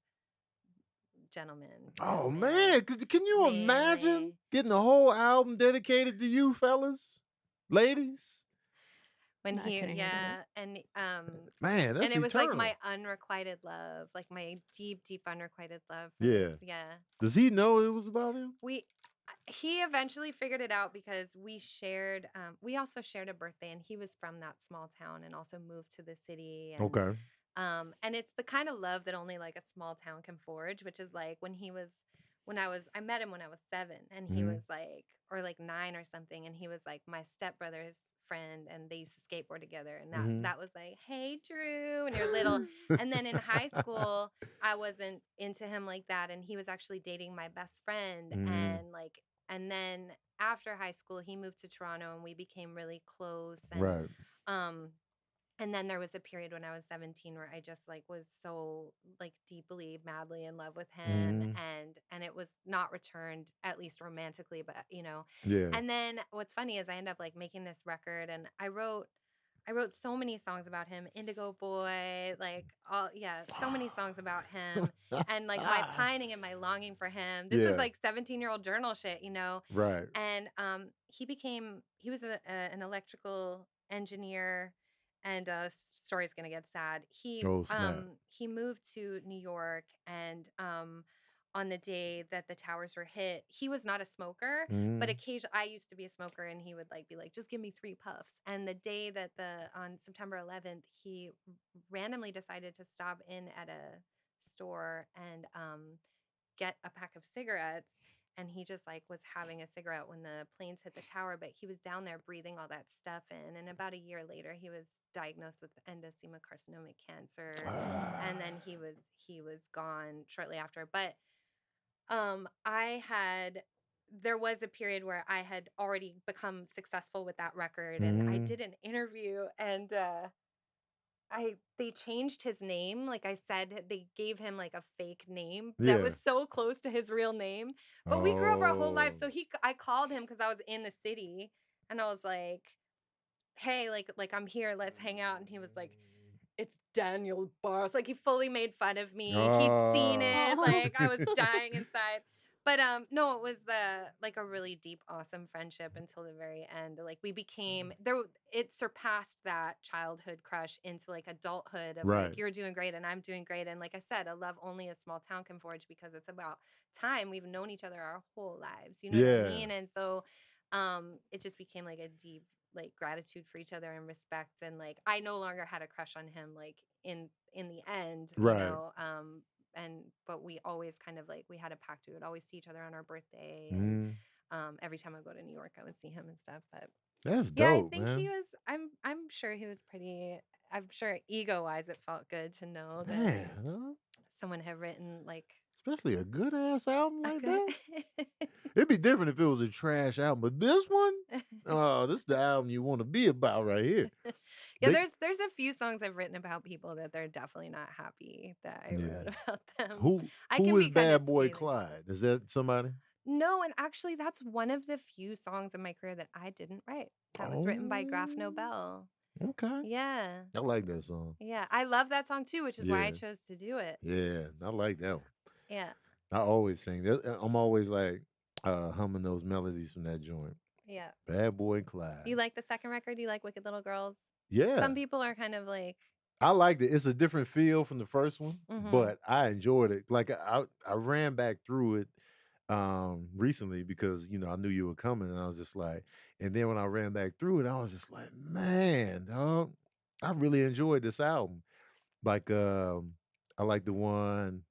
gentleman. Oh man, can you imagine getting a whole album dedicated to you, fellas, ladies? When and man, that's and it was eternal. like my unrequited love, like my deep unrequited love. Yeah. Does he know it was about him? He eventually figured it out because we also shared a birthday, and he was from that small town and also moved to the city. And, and it's the kind of love that only like a small town can forge, which is like I met him when I was 7, and he was like, or like 9 or something. And he was like my stepbrother's friend, and they used to skateboard together. And that was like, hey, Drew, and you're little. And then in high school, I wasn't into him like that. And he was actually dating my best friend. And then after high school, he moved to Toronto, and we became really close. And, and then there was a period when I was 17 where I just like was so like deeply, madly in love with him, and it was not returned, at least romantically, but Yeah. And then what's funny is I end up like making this record, and I wrote so many songs about him. Indigo Boy, like so many songs about him, and like my pining and my longing for him. This is like 17-year-old journal shit, Right. And he was an electrical engineer. And story's gonna get sad. He moved to New York, and on the day that the towers were hit, he was not a smoker, but occasionally I used to be a smoker, and he would like be like, just give me 3 puffs. And the day that on September 11th, he randomly decided to stop in at a store and get a pack of cigarettes. And he just like was having a cigarette when the planes hit the tower, but he was down there breathing all that stuff in. And about a year later, he was diagnosed with endothelial carcinoma cancer, and then he was gone shortly after. But There was a period where I had already become successful with that record, and I did an interview, and they changed his name. Like I said, they gave him like a fake name that was so close to his real name. But we grew up our whole life. So I called him because I was in the city, and I was like, hey, like I'm here, let's hang out. And he was like, it's Daniel Barros. Like he fully made fun of me. He'd seen it. Like I was dying inside. But no, it was like a really deep, awesome friendship until the very end. Like we became there. It surpassed that childhood crush into like adulthood of like you're doing great and I'm doing great. And like I said, a love only a small town can forge, because it's about time. We've known each other our whole lives. You know what I mean? And so it just became like a deep like gratitude for each other and respect, and like I no longer had a crush on him like in the end, you know. But we always kind of like we had a pact. We would always see each other on our birthday, and every time I go to New York I would see him and stuff. But that's yeah, dope, I think man. he was I'm sure he was pretty, I'm sure ego wise it felt good to know that someone had written like, especially a good ass album like that. It'd be different if it was a trash album, but this one, oh, this is the album you want to be about right here. Yeah, there's a few songs I've written about people that they're definitely not happy that I wrote about them. Who is Bad Boy Clyde? Is that somebody? No, and actually that's one of the few songs in my career that I didn't write. That was written by Graf Nobel. Okay. Yeah. I like that song. Yeah, I love that song too, which is why I chose to do it. Yeah, I like that one. Yeah. I always sing that. I'm always like humming those melodies from that joint. Yeah. Bad Boy Clyde. You like the second record? You like Wicked Little Girls? Yeah. Some people are kind of like, I liked it. It's a different feel from the first one, but I enjoyed it. Like I ran back through it recently because you know I knew you were coming, and I was just like, and then when I ran back through it, I was just like, man, dog, I really enjoyed this album. Like I like the one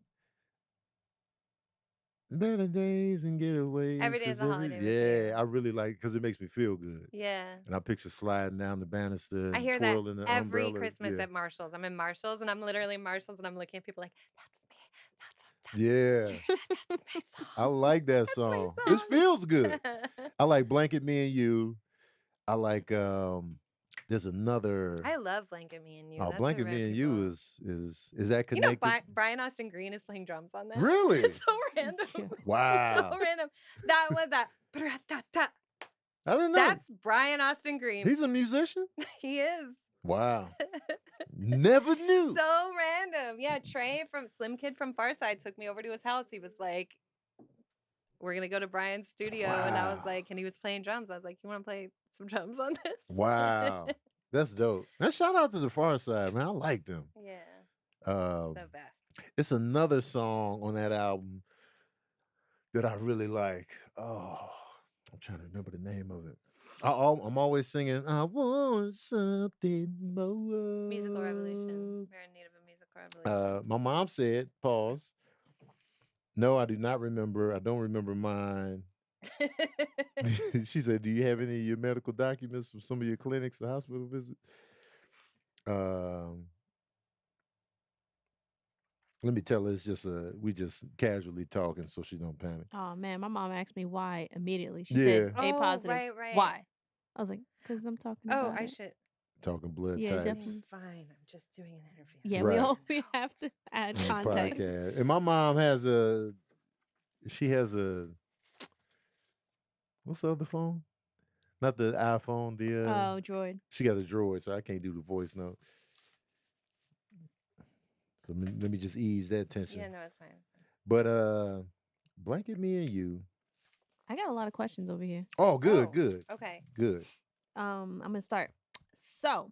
Better Days and Getaways. Every day is a holiday. I really like because it makes me feel good. Yeah. And I picture sliding down the banister. I hear that every umbrella. Christmas at Marshall's. I'm in Marshall's and I'm literally in Marshall's and I'm looking at people like, that's me. That's my song. I like that song. It feels good. I like Blanket Me and You. I like there's another. I love Blanket Me and You. Oh, Blanket Me and You is that connected? You know, Brian Austin Green is playing drums on that. Really? It's so random. Wow. It's so random. That one, that. I didn't know. That's Brian Austin Green. He's a musician? He is. Wow. Never knew. So random. Yeah, Trey from Slim Kid from Farside took me over to his house. He was like, we're going to go to Brian's studio. Wow. And I was like, and he was playing drums. I was like, you want to play some drums on this? Wow. That's dope. And shout out to the Farside, man. I like them. Yeah. The best. It's another song on that album that I really like. Oh, I'm trying to remember the name of it. I'm always singing, I want something more. Musical revolution. Very in need of a musical revolution. My mom said, pause. No, I do not remember. I don't remember mine. She said, do you have any of your medical documents from some of your clinics, the hospital visit? Let me tell her it's just we just casually talking so she don't panic. Oh man, my mom asked me why immediately. She said A positive. Right. Why? I was like, because I'm talking about I it. should. Talking blood yeah, types. Definitely. Fine. I'm just doing an interview. Yeah, right. we have to add context. Podcast. And my mom has she has a, what's the other phone? Not the iPhone, the Droid. She got a Droid, so I can't do the voice note. So let me just ease that tension. Yeah, no, it's fine. But Blanket Me and You. I got a lot of questions over here. Oh, good. Okay. Good. I'm gonna start. So,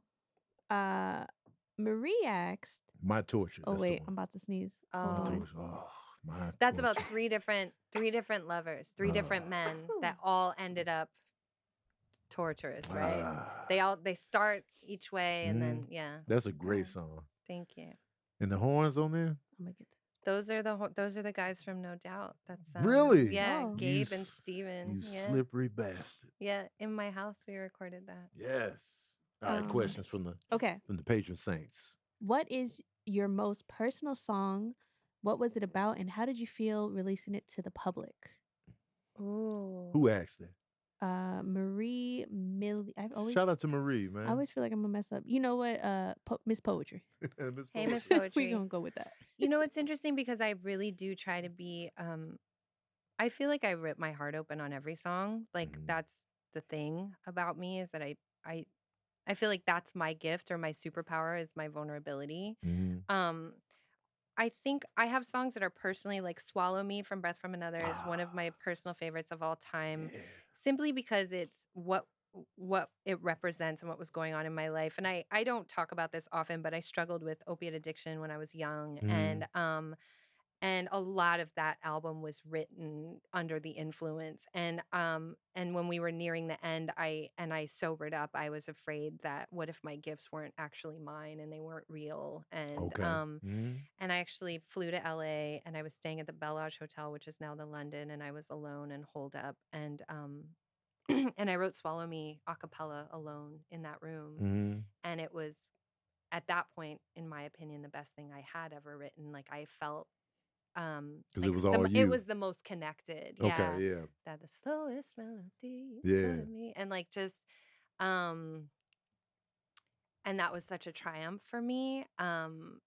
Marie asked. My Torture. Oh wait, I'm about to sneeze. My Torture. Oh, my That's torture. about three different lovers, three different men that all ended up torturous, right? They start each way and then That's a great song. Thank you. And the horns on there? I'm gonna get that. Those are the guys from No Doubt. That's really? Yeah, Oh. Gabe and Steven. You slippery bastard. Yeah, in my house we recorded that. Yes. All right, questions from the patron saints. What is your most personal song What was it about, and how did you feel releasing it to the public? Ooh. Who asked that? Marie Millie. Shout out to Marie, man. I always feel like I'm gonna mess up. You know what? Miss Poetry. Hey, Miss We're Poetry. gonna go with that. You know, it's interesting because I really do try to be. I feel like I rip my heart open on every song. Like that's the thing about me is that I feel like that's my gift or my superpower is my vulnerability. I think I have songs that are personally like Swallow Me from Breath from Another is one of my personal favorites of all time, simply because it's what it represents and what was going on in my life. And I don't talk about this often, but I struggled with opiate addiction when I was young. And a lot of that album was written under the influence. And when we were nearing the end, I sobered up. I was afraid that what if my gifts weren't actually mine and they weren't real? And and I actually flew to LA and I was staying at the Bel Lodge Hotel, which is now the London, and I was alone and holed up. And and I wrote Swallow Me a cappella alone in that room. And it was at that point, in my opinion, the best thing I had ever written. Like I felt because it was all you. It was the most connected. Yeah. Okay, yeah. That the slowest melody. Yeah. Me. And like just and that was such a triumph for me. And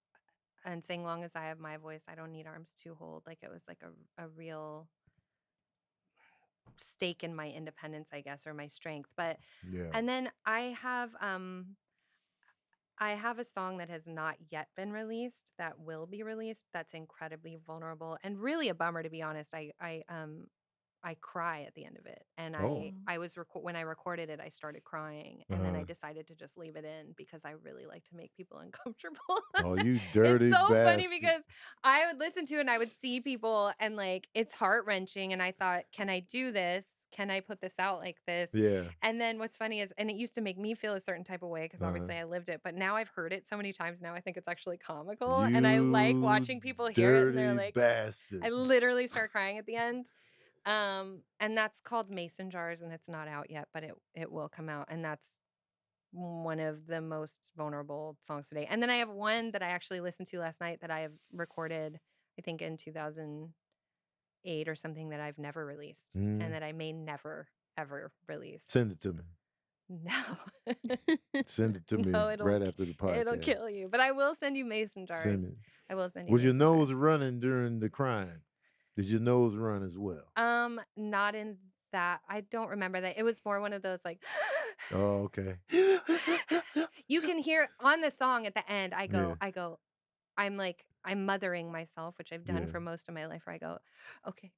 saying long as I have my voice, I don't need arms to hold. Like it was like a real stake in my independence, I guess, or my strength. But and then I have a song that has not yet been released that will be released. That's incredibly vulnerable and really a bummer, to be honest. I cry at the end of it, and I was when I recorded it, I started crying, and then I decided to just leave it in because I really like to make people uncomfortable. Oh, you dirty It's so bastard. funny because I would listen to it and I would see people and like it's heart-wrenching, and I thought, can I do this? Can I put this out like this? Yeah. And then what's funny is, and it used to make me feel a certain type of way because obviously I lived it, but now I've heard it so many times now I think it's actually comical, and I like watching people hear it and they're like, bastard. I literally start crying at the end. And that's called Mason Jars, and it's not out yet, but it will come out, and that's one of the most vulnerable songs today. And then I have one that I actually listened to last night that I have recorded, I think in 2008 or something, that I've never released and that I may never ever release. Send it to me. No. Send it to me right after the podcast. It'll kill you, but I will send you Mason Jars. Send it. I will send you. Was your nose running during the crying? Did your nose run as well? Not in that. I don't remember that. It was more one of those like. Oh, okay. You can hear on the song at the end. I go. I'm mothering myself, which I've done for most of my life. Where I go, okay.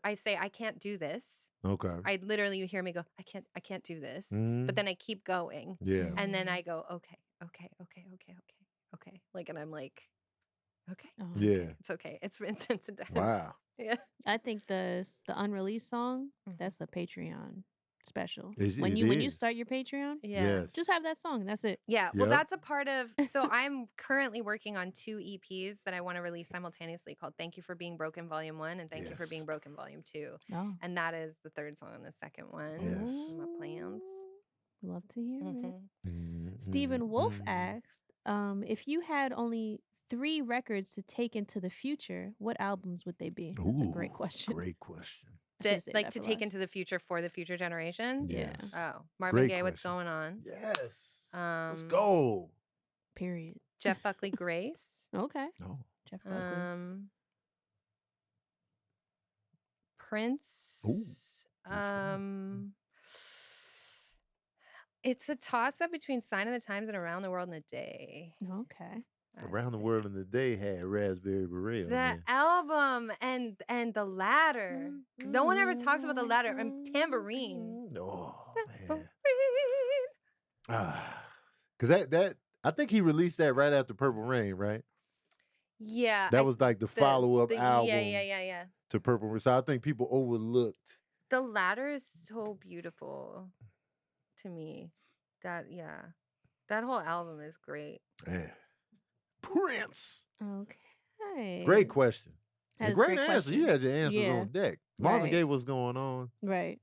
I say I can't do this. Okay. You hear me go, I can't do this. But then I keep going. Yeah. And then I go, okay. Like, and I'm like, okay. Yeah. It's okay. It's into death. Wow. Yeah. I think the unreleased song, that's a Patreon special. When It you is. start your Patreon, Yes. just have that song. That's it. Yeah. Well, that's a part of. So I'm currently working on 2 EPs that I want to release simultaneously called "Thank You for Being Broken" Volume 1 and "Thank You for Being Broken" Volume 2. Oh. And that is the third song on the second one. Yes. My plans. Love to hear it. Stephen Wolf asked, if you had only 3 records to take into the future, what albums would they be? That's a great question. Great question. Like to take into the future for the future generations? Yes. Oh, Marvin Gaye, What's Going On? Yes. Let's go. Period. Jeff Buckley, Grace. Okay. Oh. Jeff Buckley. Prince. Ooh. It's a toss-up between Sign of the Times and Around the World in a Day. Okay. Around the World in a Day had Raspberry Beret. The album and the ladder. No one ever talks about the ladder. And Tambourine. Oh, man. Because that I think he released that right after Purple Rain, right? Yeah. That was like the follow-up album. Yeah. To Purple Rain. So I think people overlooked. The ladder is so beautiful to me. That whole album is great. Man. Prince. Okay. Great question. Great answer. Question. You had your answers on deck. Marvin Gaye, What's Going On? Right.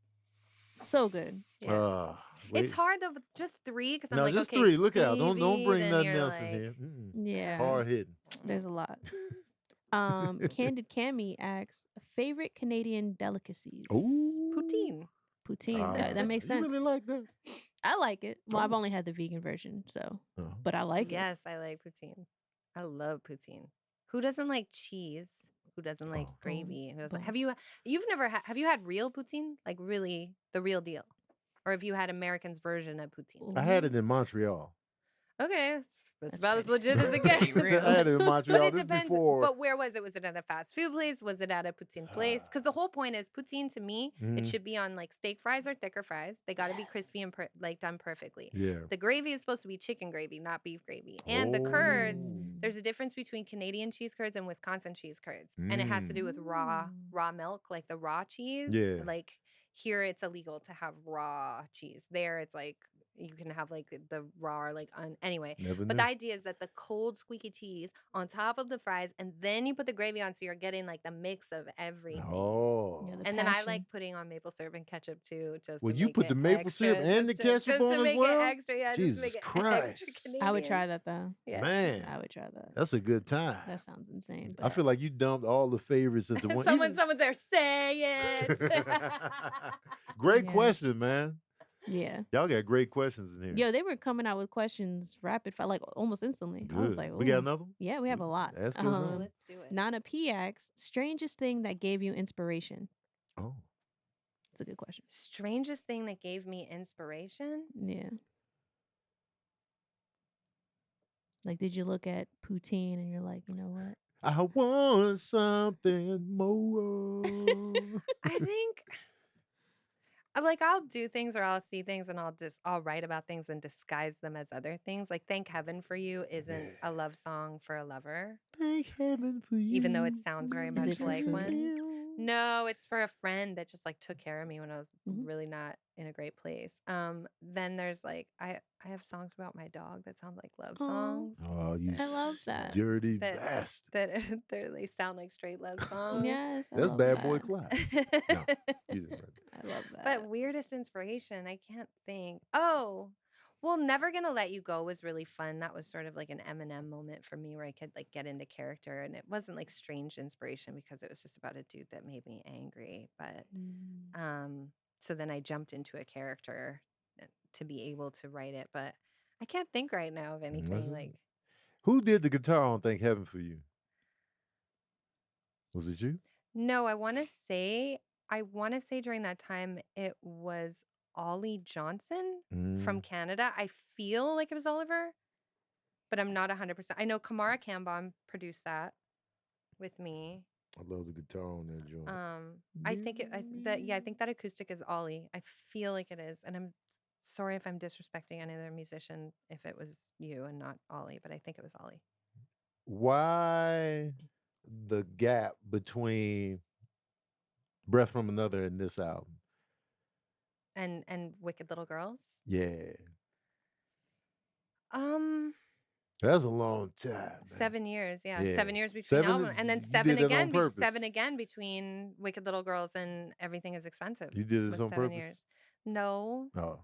So good. Yeah. It's hard though, just 3 because I'm like, just okay, 3. Look Stevie, out! Don't bring nothing else like, in here. Yeah. Hard hitting. There's a lot. Candid Cammy asks, favorite Canadian delicacies? Ooh. Poutine. Poutine. That makes sense. You really like that? I like it. Well, I've only had the vegan version, so. But I like it. Yes, I like poutine. I love poutine. Who doesn't like cheese? Who doesn't like gravy? Who doesn't? Have you had real poutine? Like really the real deal? Or have you had American's version of poutine? I had it in Montreal. Okay, that's about as legit as it gets. I had it in Montreal. But it depends. But where was it? Was it at a fast food place? Was it at a poutine place? Because the whole point is poutine to me, it should be on like steak fries or thicker fries. They got to be crispy and like done perfectly. Yeah. The gravy is supposed to be chicken gravy, not beef gravy. And the curds, there's a difference between Canadian cheese curds and Wisconsin cheese curds, and it has to do with raw milk, like the raw cheese. Yeah. Like here, it's illegal to have raw cheese. There, it's like you can have like the raw, like anyway. But the idea is that the cold squeaky cheese on top of the fries, and then you put the gravy on, so you're getting like the mix of everything. Oh. Yeah, and then I like putting on maple syrup and ketchup too. Just well, to you make put it the maple extra, syrup and the ketchup on as well. Extra, yeah, Jesus just to make Christ! It extra I would try that though. Yeah. Man, I would try that. That's a good time. That sounds insane. But I feel like you dumped all the favorites into one. Someone's there. Say it. Great question, man. Yeah. Y'all got great questions in here. Yo, they were coming out with questions rapid fire, like almost instantly. Good. I was like, ooh. We got another one? Yeah, we have a lot. Let's do it. Nana P asks, strangest thing that gave you inspiration? Oh. That's a good question. Strangest thing that gave me inspiration? Yeah. Like, did you look at poutine and you're like, you know what? I want something more. I think like I'll do things or I'll see things and I'll write about things and disguise them as other things. Like Thank Heaven for You isn't a love song for a lover. Thank heaven for you. Even though it sounds very much like food? one. No, it's for a friend that just like took care of me when I was really not in a great place. Then there's like I have songs about my dog that sound like love songs. Oh, you I love that. dirty bastard. That they sound like straight love songs. Yes. That's Bad Boy Clyde. No, you didn't write that. I love that. But weirdest inspiration, I can't think. Oh, well, Never Gonna Let You Go was really fun. That was sort of like an Eminem moment for me where I could like get into character, and it wasn't like strange inspiration because it was just about a dude that made me angry. But so then I jumped into a character to be able to write it, but I can't think right now of anything like. Who did the guitar on Thank Heaven for You? Was it you? No, I want to say during that time it was Ollie Johnson from Canada. I feel like it was Oliver, but I'm not 100%. I know Kamara Kambon produced that with me. I love the guitar on that joint. I think I think that acoustic is Ollie. I feel like it is, and I'm sorry if I'm disrespecting any other musician if it was you and not Ollie, but I think it was Ollie. Why the gap between Breath from Another and this album? And Wicked Little Girls? Yeah. That's a long time. Man. 7 years, yeah. 7 years between albums. And then seven again between Wicked Little Girls and Everything Is Expensive. You did this on 7 purpose? years. No. Oh.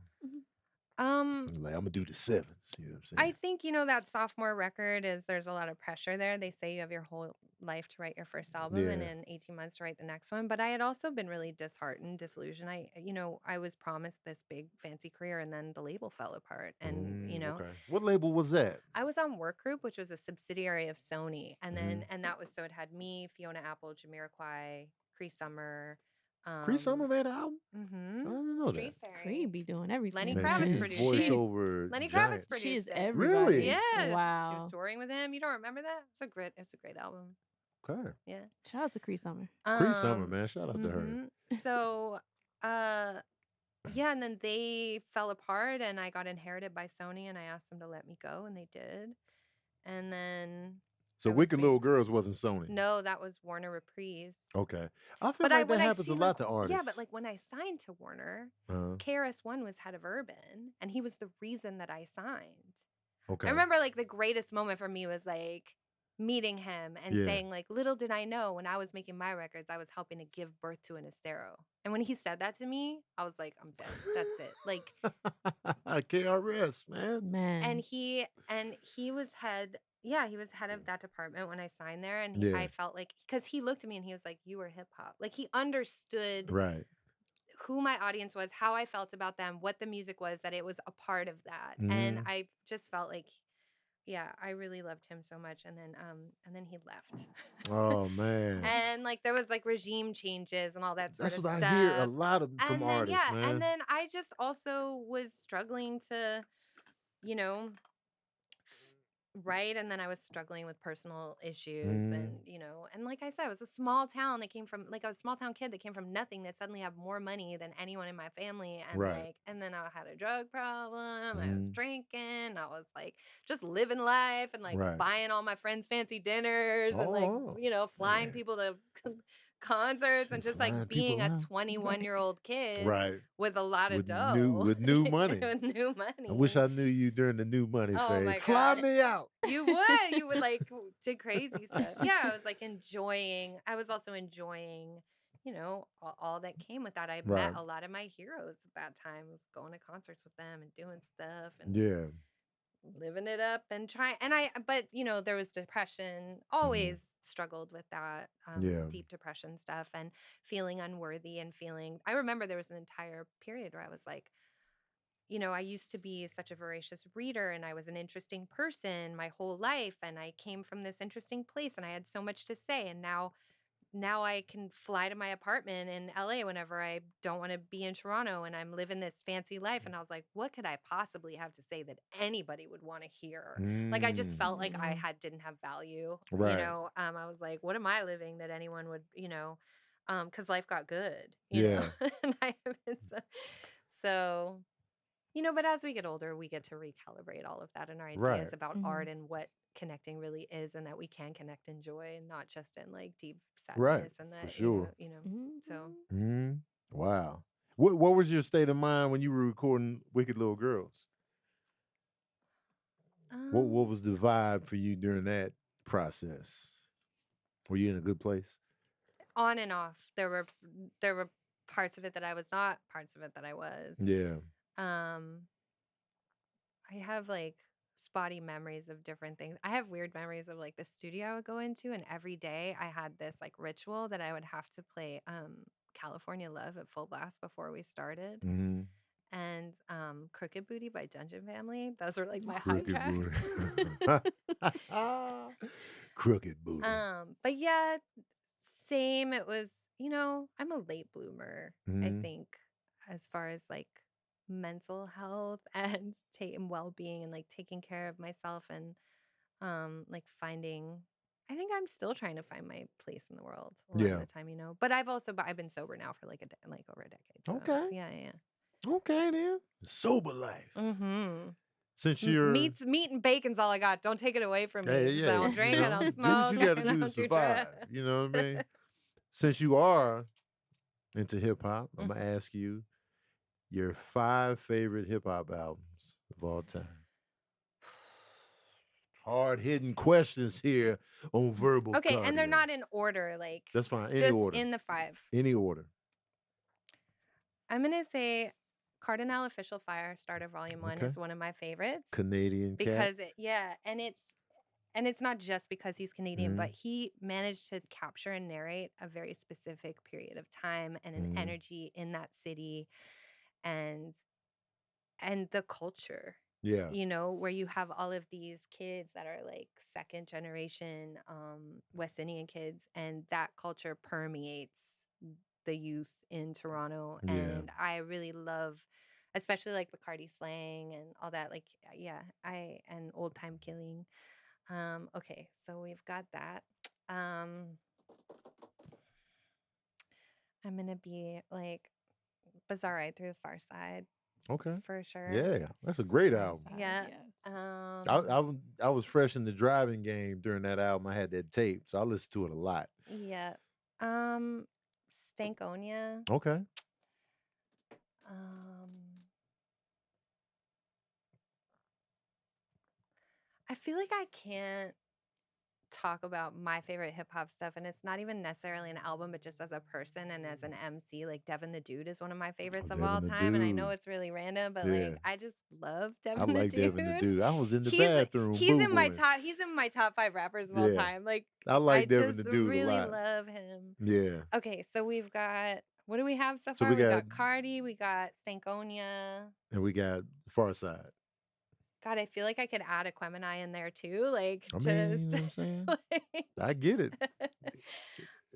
Like I'm gonna do the sevens. You know what I'm saying? I think that sophomore record there's a lot of pressure there. They say you have your whole life to write your first album and in 18 months to write the next one. But I had also been really disheartened, disillusioned. I was promised this big fancy career and then the label fell apart. And okay. What label was that? I was on Work Group, which was a subsidiary of Sony, and then that was so it had me, Fiona Apple, Jamiroquai, Cree Summer. Cree Summer made an album? I didn't know Street that. Fairy. Cree be doing everything. Lenny Kravitz produced it. Voiceover. Lenny giant. Kravitz produced She is it. everybody. Really? Yeah. Wow. She was touring with him. You don't remember that? It's a great album. Okay. Yeah. Shout out to Cree Summer. Cree Summer, man. Shout out to her. So, yeah, and then they fell apart, and I got inherited by Sony, and I asked them to let me go, and they did. And then. So Wicked Little Girls wasn't Sony? No, that was Warner Reprise. Okay. I feel like that happens a lot to artists. Yeah, but like when I signed to Warner, KRS-One was head of Urban, and he was the reason that I signed. Okay. I remember like the greatest moment for me was like meeting him and saying like, little did I know when I was making my records, I was helping to give birth to an Estero. And when he said that to me, I was like, I'm dead. That's it. Like KRS, man. Man. And he was head. Yeah, he was head of that department when I signed there, and I felt like, because he looked at me and he was like, "You were hip hop." Like, he understood who my audience was, how I felt about them, what the music was, that it was a part of that. And I just felt like, yeah, I really loved him so much. And then he left. Oh man. And like there was like regime changes and all that sort That's of what stuff. I hear a lot of from and then artists, man. And then I just also was struggling to, you know, right. And then I was struggling with personal issues and, you know, and like I said, I was a small town that came from, like, I was a small town kid that came from nothing, that suddenly had more money than anyone in my family. And like, and then I had a drug problem. I was drinking. I was like just living life and like buying all my friends fancy dinners and like, you know, flying people to concerts and just like being a 21-year-old kid with a lot of dough. With new money. With new money. I wish I knew you during the new money phase. My Fly God. me out. You would like did crazy stuff. Yeah, I was like enjoying. I was also enjoying, you know, all that came with that. I met a lot of my heroes at that time. I was going to concerts with them and doing stuff and living it up and trying. But you know, there was depression. Always struggled with that, deep depression stuff and feeling unworthy and feeling. I remember there was an entire period where I was like, you know, I used to be such a voracious reader and I was an interesting person my whole life. And I came from this interesting place and I had so much to say. And now I can fly to my apartment in LA whenever I don't want to be in Toronto and I'm living this fancy life. And I was like, what could I possibly have to say that anybody would want to hear? Like, I just felt like I didn't have value, you know? I was like, what am I living that anyone would, you know, cause life got good, you know? And I have been so, you know, but as we get older, we get to recalibrate all of that and our ideas about art and what connecting really is, and that we can connect in joy and not just in like deep sadness and that, for sure. you know, so. Wow. What was your state of mind when you were recording Wicked Little Girls? What was the vibe for you during that process? Were you in a good place? On and off. There were parts of it that I was not, parts of it that I was. Yeah. I have like spotty memories of different things. I have weird memories of like the studio I would go into, and every day I had this like ritual that I would have to play California Love at full blast before we started. And Crooked Booty by Dungeon Family. Those are like my hype tracks. Crooked Booty. But yeah, same. It was, you know, I'm a late bloomer, I think, as far as like mental health and well-being and like taking care of myself and like finding, I think I'm still trying to find my place in the world a lot of the time, you know. But I've been sober now for like over a decade. So okay. Yeah. Okay then. Sober life. Since you're meat and bacon's all I got. Don't take it away from me. Yeah. I don't drink, I don't smoke. Do what you got to do to survive. You know what I mean? Since you are into hip hop, I'm gonna ask you your 5 favorite hip hop albums of all time. Hard hitting questions here on verbal. Okay, cardio. And they're not in order. Like that's fine. Any just order. In the 5. Any order. I'm gonna say Cardinal Official Firestarter Volume 1 is one of my favorites. Canadian because and it's not just because he's Canadian, but he managed to capture and narrate a very specific period of time and an energy in that city and the culture. Yeah. You know, where you have all of these kids that are like second generation West Indian kids, and that culture permeates the youth in Toronto. Yeah. And I really love, especially like Bacardi slang and all that, like and old time killing. Okay, so we've got that. I'm gonna be like Bizarre Ride Through the Far Side. Okay. For sure. Yeah, that's a great album. Yeah. Yes. I was fresh in the driving game during that album. I had that tape, so I listened to it a lot. Yeah. Stankonia. Okay. I feel like I can't talk about my favorite hip hop stuff, and it's not even necessarily an album, but just as a person and as an MC, like Devin the Dude is one of my favorites of all time. And I know it's really random, but like I just love Devin the Dude. Devin the Dude. I was in the bathroom. He's in my top 5 rappers of all time. Like I like Devin the just Dude really a lot. love him. Yeah. Okay, so we've got, what do we have so far? We got Cardi, we got Stankonia, and we got Farside. God, I feel like I could add Aquemini in there too. Like, I mean, you know what I'm saying? I get it.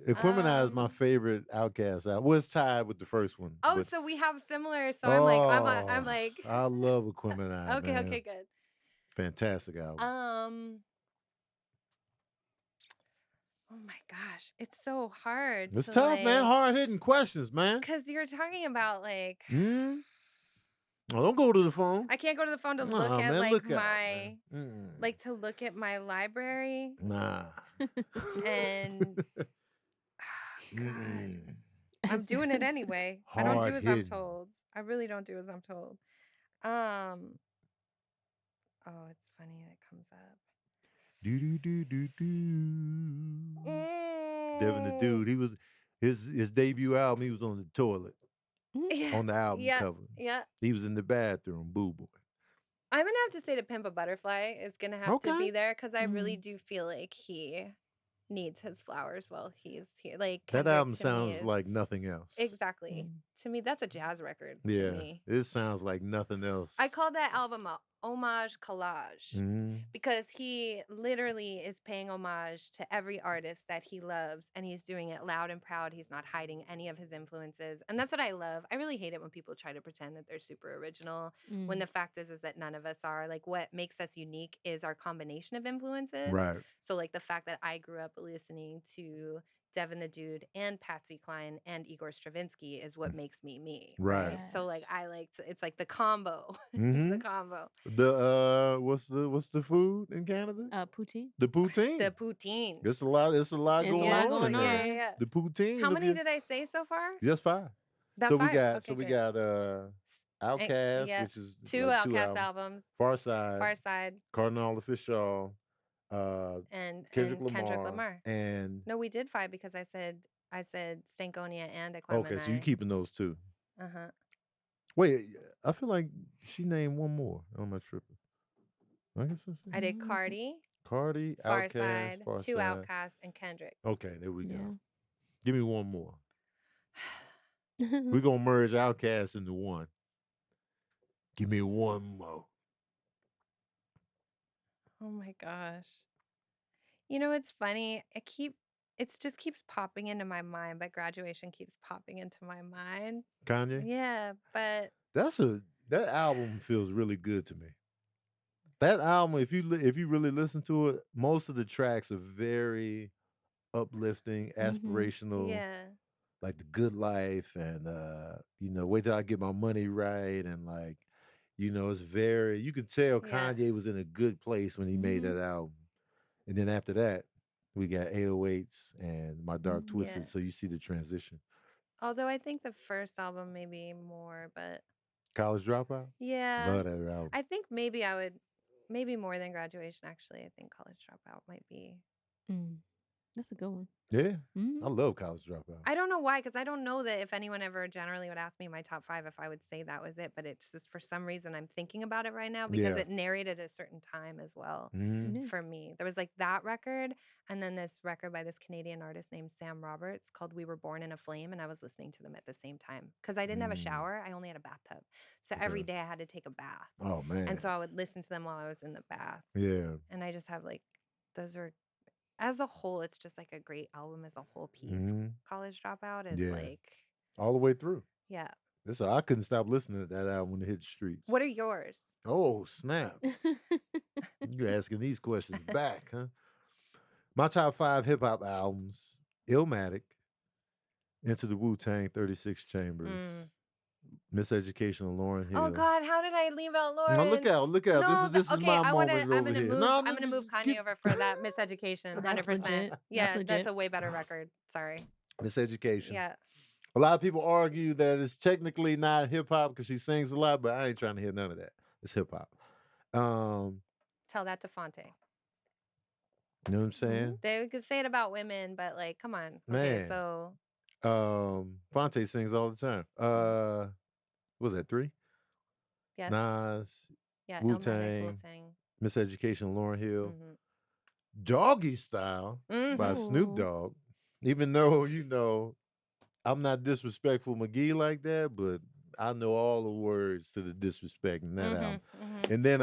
Aquemini is my favorite Outkast album. Well, it's tied with the first one. Oh, so we have similar. So I'm like. I love Aquemini. Okay, man. okay, good. Fantastic album. Oh my gosh, it's so hard. It's tough, man. Hard hitting questions, man. Because you're talking about like. Oh, don't go to the phone. I can't go to the phone to look at like my like to look at my library. Nah. And God, I'm doing it anyway. I don't do as I'm told. I really don't do as I'm told. Oh, it's funny that comes up. Devin the Dude. He was his debut album. He was on the toilet. On the album cover. Yeah. He was in the bathroom. Boo boy. I'm gonna have to say To Pimp a Butterfly is gonna have to be there because I really do feel like he needs his flowers while he's here. Like that album sounds like nothing else. Exactly. To me, that's a jazz record. Yeah. To me. It sounds like nothing else. I call that album a homage collage because he literally is paying homage to every artist that he loves, and he's doing it loud and proud. He's not hiding any of his influences, and that's what I love. I really hate it when people try to pretend that they're super original when the fact is that none of us are. Like, what makes us unique is our combination of influences. Right. So like the fact that I grew up listening to Devin the Dude and Patsy Cline and Igor Stravinsky is what makes me me. Right. So like it's like the combo. It's the combo. The what's the food in Canada? Poutine. The poutine. The poutine. It's a lot going on. Yeah. The poutine. How many did I say so far? Just 5. That's 5. We got Outkast, which is 2 Outkast albums. Farside. Cardinal Official. And Kendrick Lamar. And no, we did 5 because I said Stankonia and Aquemini. Okay, so you keeping those 2. Uh-huh. Wait, I feel like she named one more. I'm not tripping. I guess I did Cardi, Outkast, Farside, 2 Outkasts, and Kendrick. Okay, there we go. Give me one more. We're gonna merge Outkast into one. Give me one more. Oh my gosh. You know, it's funny. It just keeps popping into my mind, but Graduation keeps popping into my mind. Kanye? Yeah, but that album feels really good to me. That album, if you really listen to it, most of the tracks are very uplifting, aspirational. Yeah. Like The Good Life and Wait Till I Get My Money Right, and like, it's very, you could tell Kanye was in a good place when he made that album. And then after that, we got 808s and My Dark Twisted. So you see the transition. Although I think the first album maybe more, but College Dropout? Yeah. Love that album. I think maybe more than Graduation, actually. I think College Dropout might be. That's a good one. Yeah. I love College Dropout. I don't know why, because I don't know that if anyone ever generally would ask me my top 5, if I would say that was it. But it's just for some reason I'm thinking about it right now because it narrated a certain time as well for me. There was like that record and then this record by this Canadian artist named Sam Roberts called We Were Born in a Flame. And I was listening to them at the same time because I didn't have a shower. I only had a bathtub. So every day I had to take a bath. Oh, man. And so I would listen to them while I was in the bath. Yeah. And I just have like, those are... As a whole, it's just like a great album as a whole piece. College Dropout is like... all the way through. Yeah. I couldn't stop listening to that album when it hit the streets. What are yours? Oh, snap. You're asking these questions back, huh? My top 5 hip-hop albums: Illmatic, Into the Wu-Tang, 36 Chambers, Miseducation of Lauryn Hill. Oh God, how did I leave out Lauryn? No, look out. No, this is my moment I'm gonna move Kanye over for that Miseducation, 100%. Yeah, that's a way better record. Sorry. Miseducation. Yeah. A lot of people argue that it's technically not hip hop because she sings a lot, but I ain't trying to hear none of that. It's hip hop. Tell that to Fonte. You know what I'm saying? They could say it about women, but like, come on. Man. Okay, so Fonte sings all the time. What was that, 3? yeah. Nas, Yeah, Wu-Tang, Wu-Tang. Miseducation, Lauryn Hill. Doggy Style by Snoop Dogg. Even though, you know, I'm not disrespectful McGee like that, but I know all the words to the disrespect in that album. And then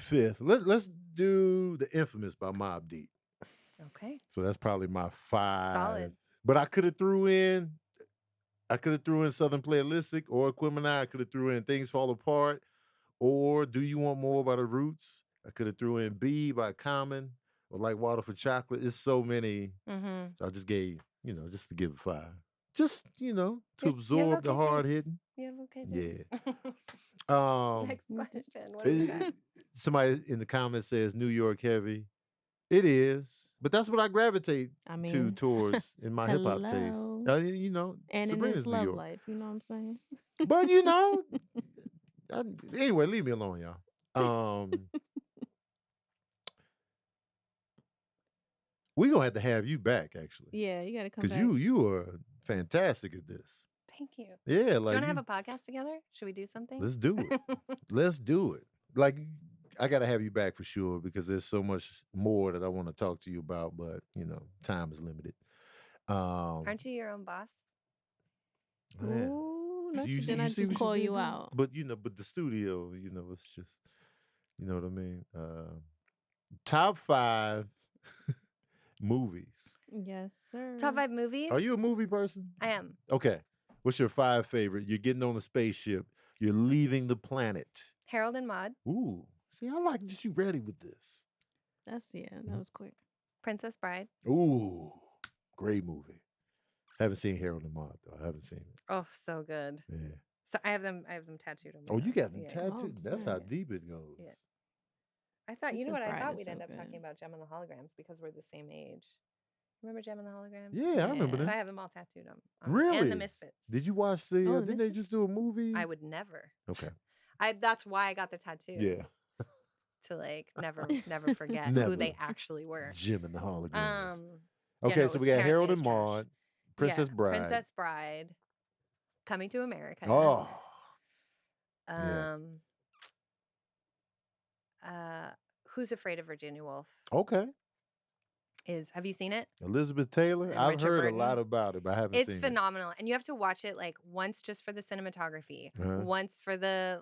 5th, let's do The Infamous by Mobb Deep. Okay. So that's probably my 5. Solid. But I could have threw in Southern Playalistic or Equimini. I could have threw in Things Fall Apart or Do You Want More by The Roots. I could have threw in B by Common or Like Water for Chocolate. It's so many. So I just gave, you know, just to give it 5. Just, you know, to absorb the hard hitting. You have okay taste. Yeah. Next question. What is that? Somebody in the comments says New York heavy. It is, but that's what I gravitate towards in my hip hop taste. You know, and Sabrina's in New his love York. life, you know what I'm saying? But you know, anyway, leave me alone, y'all. We're gonna have you back, actually. Yeah, you gotta come back. Because you are fantastic at this. Thank you. Yeah, like do you want to have a podcast together? Should we do something? Let's do it. Let's do it. Like, I gotta have you back for sure because there's so much more that I want to talk to you about, but you know, time is limited. Aren't you your own boss? Ooh, no, you then I just call you out. But you know, but the studio, you know, it's just, you know what I mean. Top 5 movies. Yes, sir. Top 5 movies? Are you a movie person? I am. Okay. What's your 5 favorite? You're getting on a spaceship. You're leaving the planet. Harold and Maude. Ooh. See, I like that you ready with this. That was quick. Princess Bride. Ooh. Great movie. Haven't seen Harold and Maude though. I haven't seen it. Oh, so good. Yeah. So I have them tattooed on my Oh, you got them yeah. tattooed? That's how deep it goes. Yeah. I thought, Princess you know what, I Bride thought is we'd so end up good. talking about Gem and the Holograms because we're the same age. Remember Gem and the Holograms? Yeah, I remember So that. I have them all tattooed on Really? and the Misfits. Did you watch the, the didn't they just do a movie? I would never. Okay. That's why I got the tattoos. Yeah. To like never forget who they actually were. Gem and the Holograms. Yeah, Okay, no, so we got Harold and Maude, Princess Bride. Princess Bride, Coming to America. Oh. Who's Afraid of Virginia Woolf? Okay. Have you seen it? Elizabeth Taylor? And I've Richard heard Burton. a lot about it, but I haven't seen it. It's phenomenal. And you have to watch it like once just for the cinematography, once for the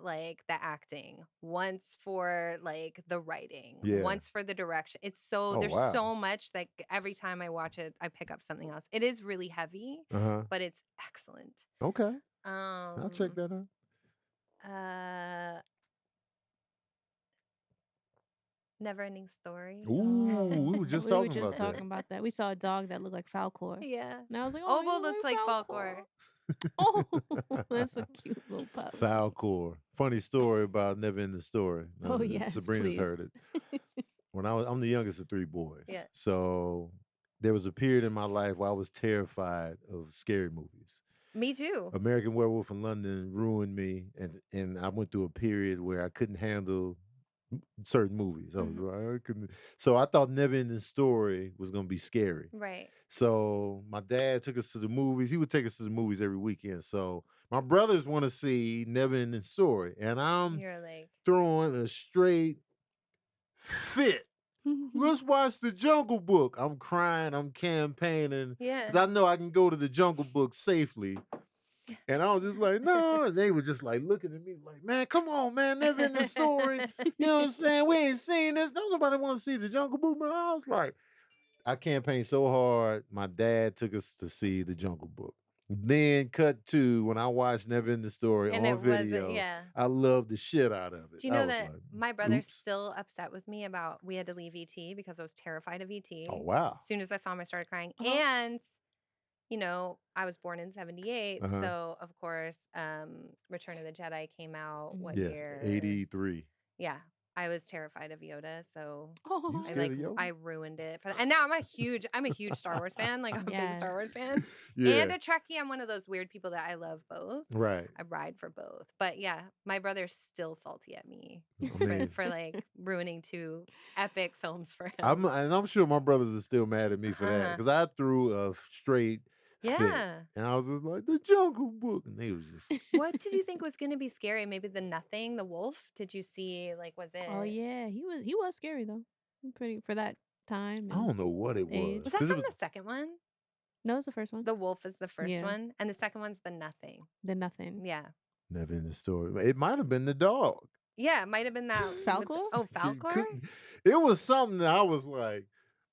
acting, once for like the writing, once for the direction. It's so there's so much that every time I watch it, I pick up something else. It is really heavy, but it's excellent. Okay. I'll check that out. Never Ending Story. Ooh, we were just talking about that. We saw a dog that looked like Falcor. Yeah. And I was like, Obo looks like Falcor. Oh, that's a cute little pup. Falcor. Funny story about Never Ending Story. Oh, yes, Sabrina's heard it. When I'm the youngest of 3 boys. Yeah. So there was a period in my life where I was terrified of scary movies. Me too. American Werewolf in London ruined me, and I went through a period where I couldn't handle certain movies. I was like, I couldn't. So I thought Never Ending Story was gonna be scary. Right. So my dad took us to the movies. He would take us to the movies every weekend. So my brothers want to see Never Ending Story, and I'm throwing a straight fit. Let's watch The Jungle Book. I'm crying. I'm campaigning. Yeah. Because I know I can go to The Jungle Book safely. And I was just like, no. And they were just like looking at me like, man, come on, man. Never Ending Story. You know what I'm saying? We ain't seen this. Nobody want to see The Jungle Book. But I was like, I campaigned so hard. My dad took us to see The Jungle Book. Then cut to when I watched Never Ending Story on video. I loved the shit out of it. Do you know that my brother's still upset with me about we had to leave ET because I was terrified of ET. Oh, wow. As soon as I saw him, I started crying. And, you know, I was born in 78. So, of course, Return of the Jedi came out what year? 83. Yeah. I was terrified of Yoda, so Oh, I ruined it. And now I'm a huge Star Wars fan. Like, I'm a big Star Wars fan. Yeah. And a Trekkie. I'm one of those weird people that I love both. Right. I ride for both. But yeah, my brother's still salty at me I for like ruining 2 epic films for him. I'm sure my brothers are still mad at me for that, because I threw a straight fit, and I was just like, the Jungle Book, and they was just. What did you think was going to be scary? Maybe the Nothing, the wolf. Did you see, like, was it? Oh yeah, he was scary though. Pretty for that time. I don't know what it was. Was that from the second one? No, it's the first one. The wolf is the first one, and the second one's the Nothing. The Nothing. Yeah. Never in the story. It might have been the dog. Yeah, it might have been that. Falcor? Falcor? It was something that I was like,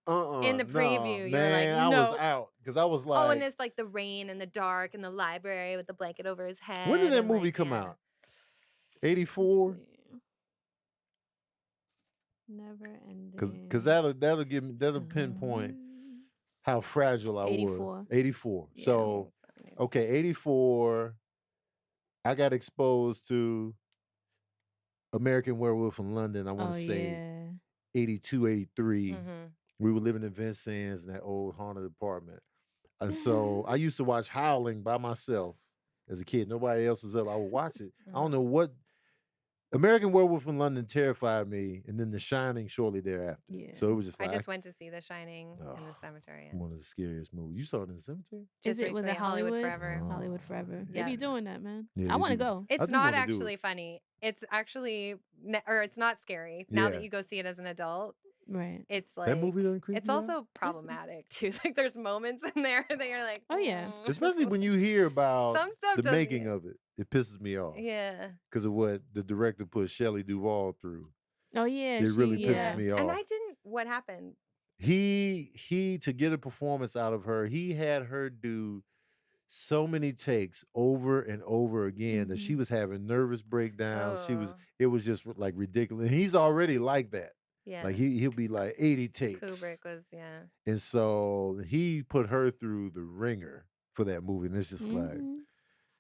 in the preview, you're like, no. I was out, because I was like, oh, and it's like the rain and the dark in the library with the blanket over his head. When did that movie come out? 84. Never ending. Because that'll pinpoint how fragile I was. 84. Yeah. So, okay, 84. I got exposed to American Werewolf in London. I want to say 82, 83. We were living in Vincennes in that old haunted apartment. And so I used to watch Howling by myself as a kid. Nobody else was up. I would watch it. I don't know what. American Werewolf in London terrified me, and then The Shining shortly thereafter. Yeah. So it was just like, I just went to see The Shining in the cemetery. One of the scariest movies. You saw it in the cemetery? Was it Hollywood Forever? Hollywood Forever. Yeah. They be doing that, man. Yeah, I want to go. It's not actually funny. It's actually, or it's not scary. Now that you go see it as an adult. Right. It's like, that movie doesn't creep it's also problematic too. Like, there's moments in there that you're like, oh yeah. Especially when you hear about some stuff the making of it. It pisses me off. Yeah. Because of what the director put Shelley Duvall through. Oh yeah. It really pisses me off. And what happened? He to get a performance out of her, he had her do so many takes over and over again that she was having nervous breakdowns. It was just like ridiculous. And he's already like that. Yeah. Like he'll be like 80 takes. Kubrick was, And so he put her through the ringer for that movie. And it's just like,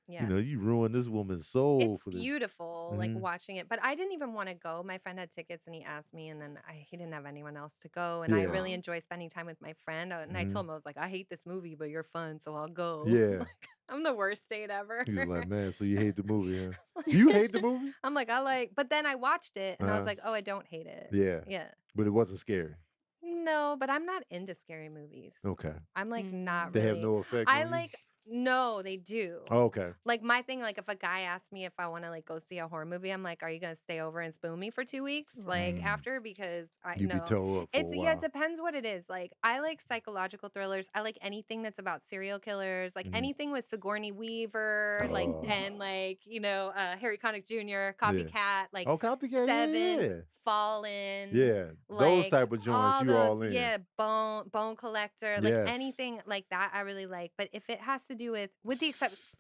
you know, you ruined this woman's soul. It's beautiful, like watching it. But I didn't even want to go. My friend had tickets and he asked me, and then he didn't have anyone else to go. And I really enjoy spending time with my friend. And I told him, I was like, I hate this movie, but you're fun, so I'll go. Yeah. Like, I'm the worst date ever. He was like, man, so you hate the movie, huh? You hate the movie? I'm like, but then I watched it and I was like, oh, I don't hate it. Yeah. Yeah. But it wasn't scary. No, but I'm not into scary movies. Okay. I'm like not they really. They have no effect I on like you? No, they do. Oh, okay. Like my thing, like if a guy asks me if I want to like go see a horror movie, I'm like, are you gonna stay over and spoon me for 2 weeks? Like after, because you be toe up for a while. It depends what it is. Like I like psychological thrillers. I like anything that's about serial killers, like anything with Sigourney Weaver, like and like, you know, Harry Connick Jr., Copycat, like Copycat, Seven, Fallen. Yeah. Like, those type of joints you all in. Yeah, Bone Collector, like anything like that I really like. But if it has to do with the exception,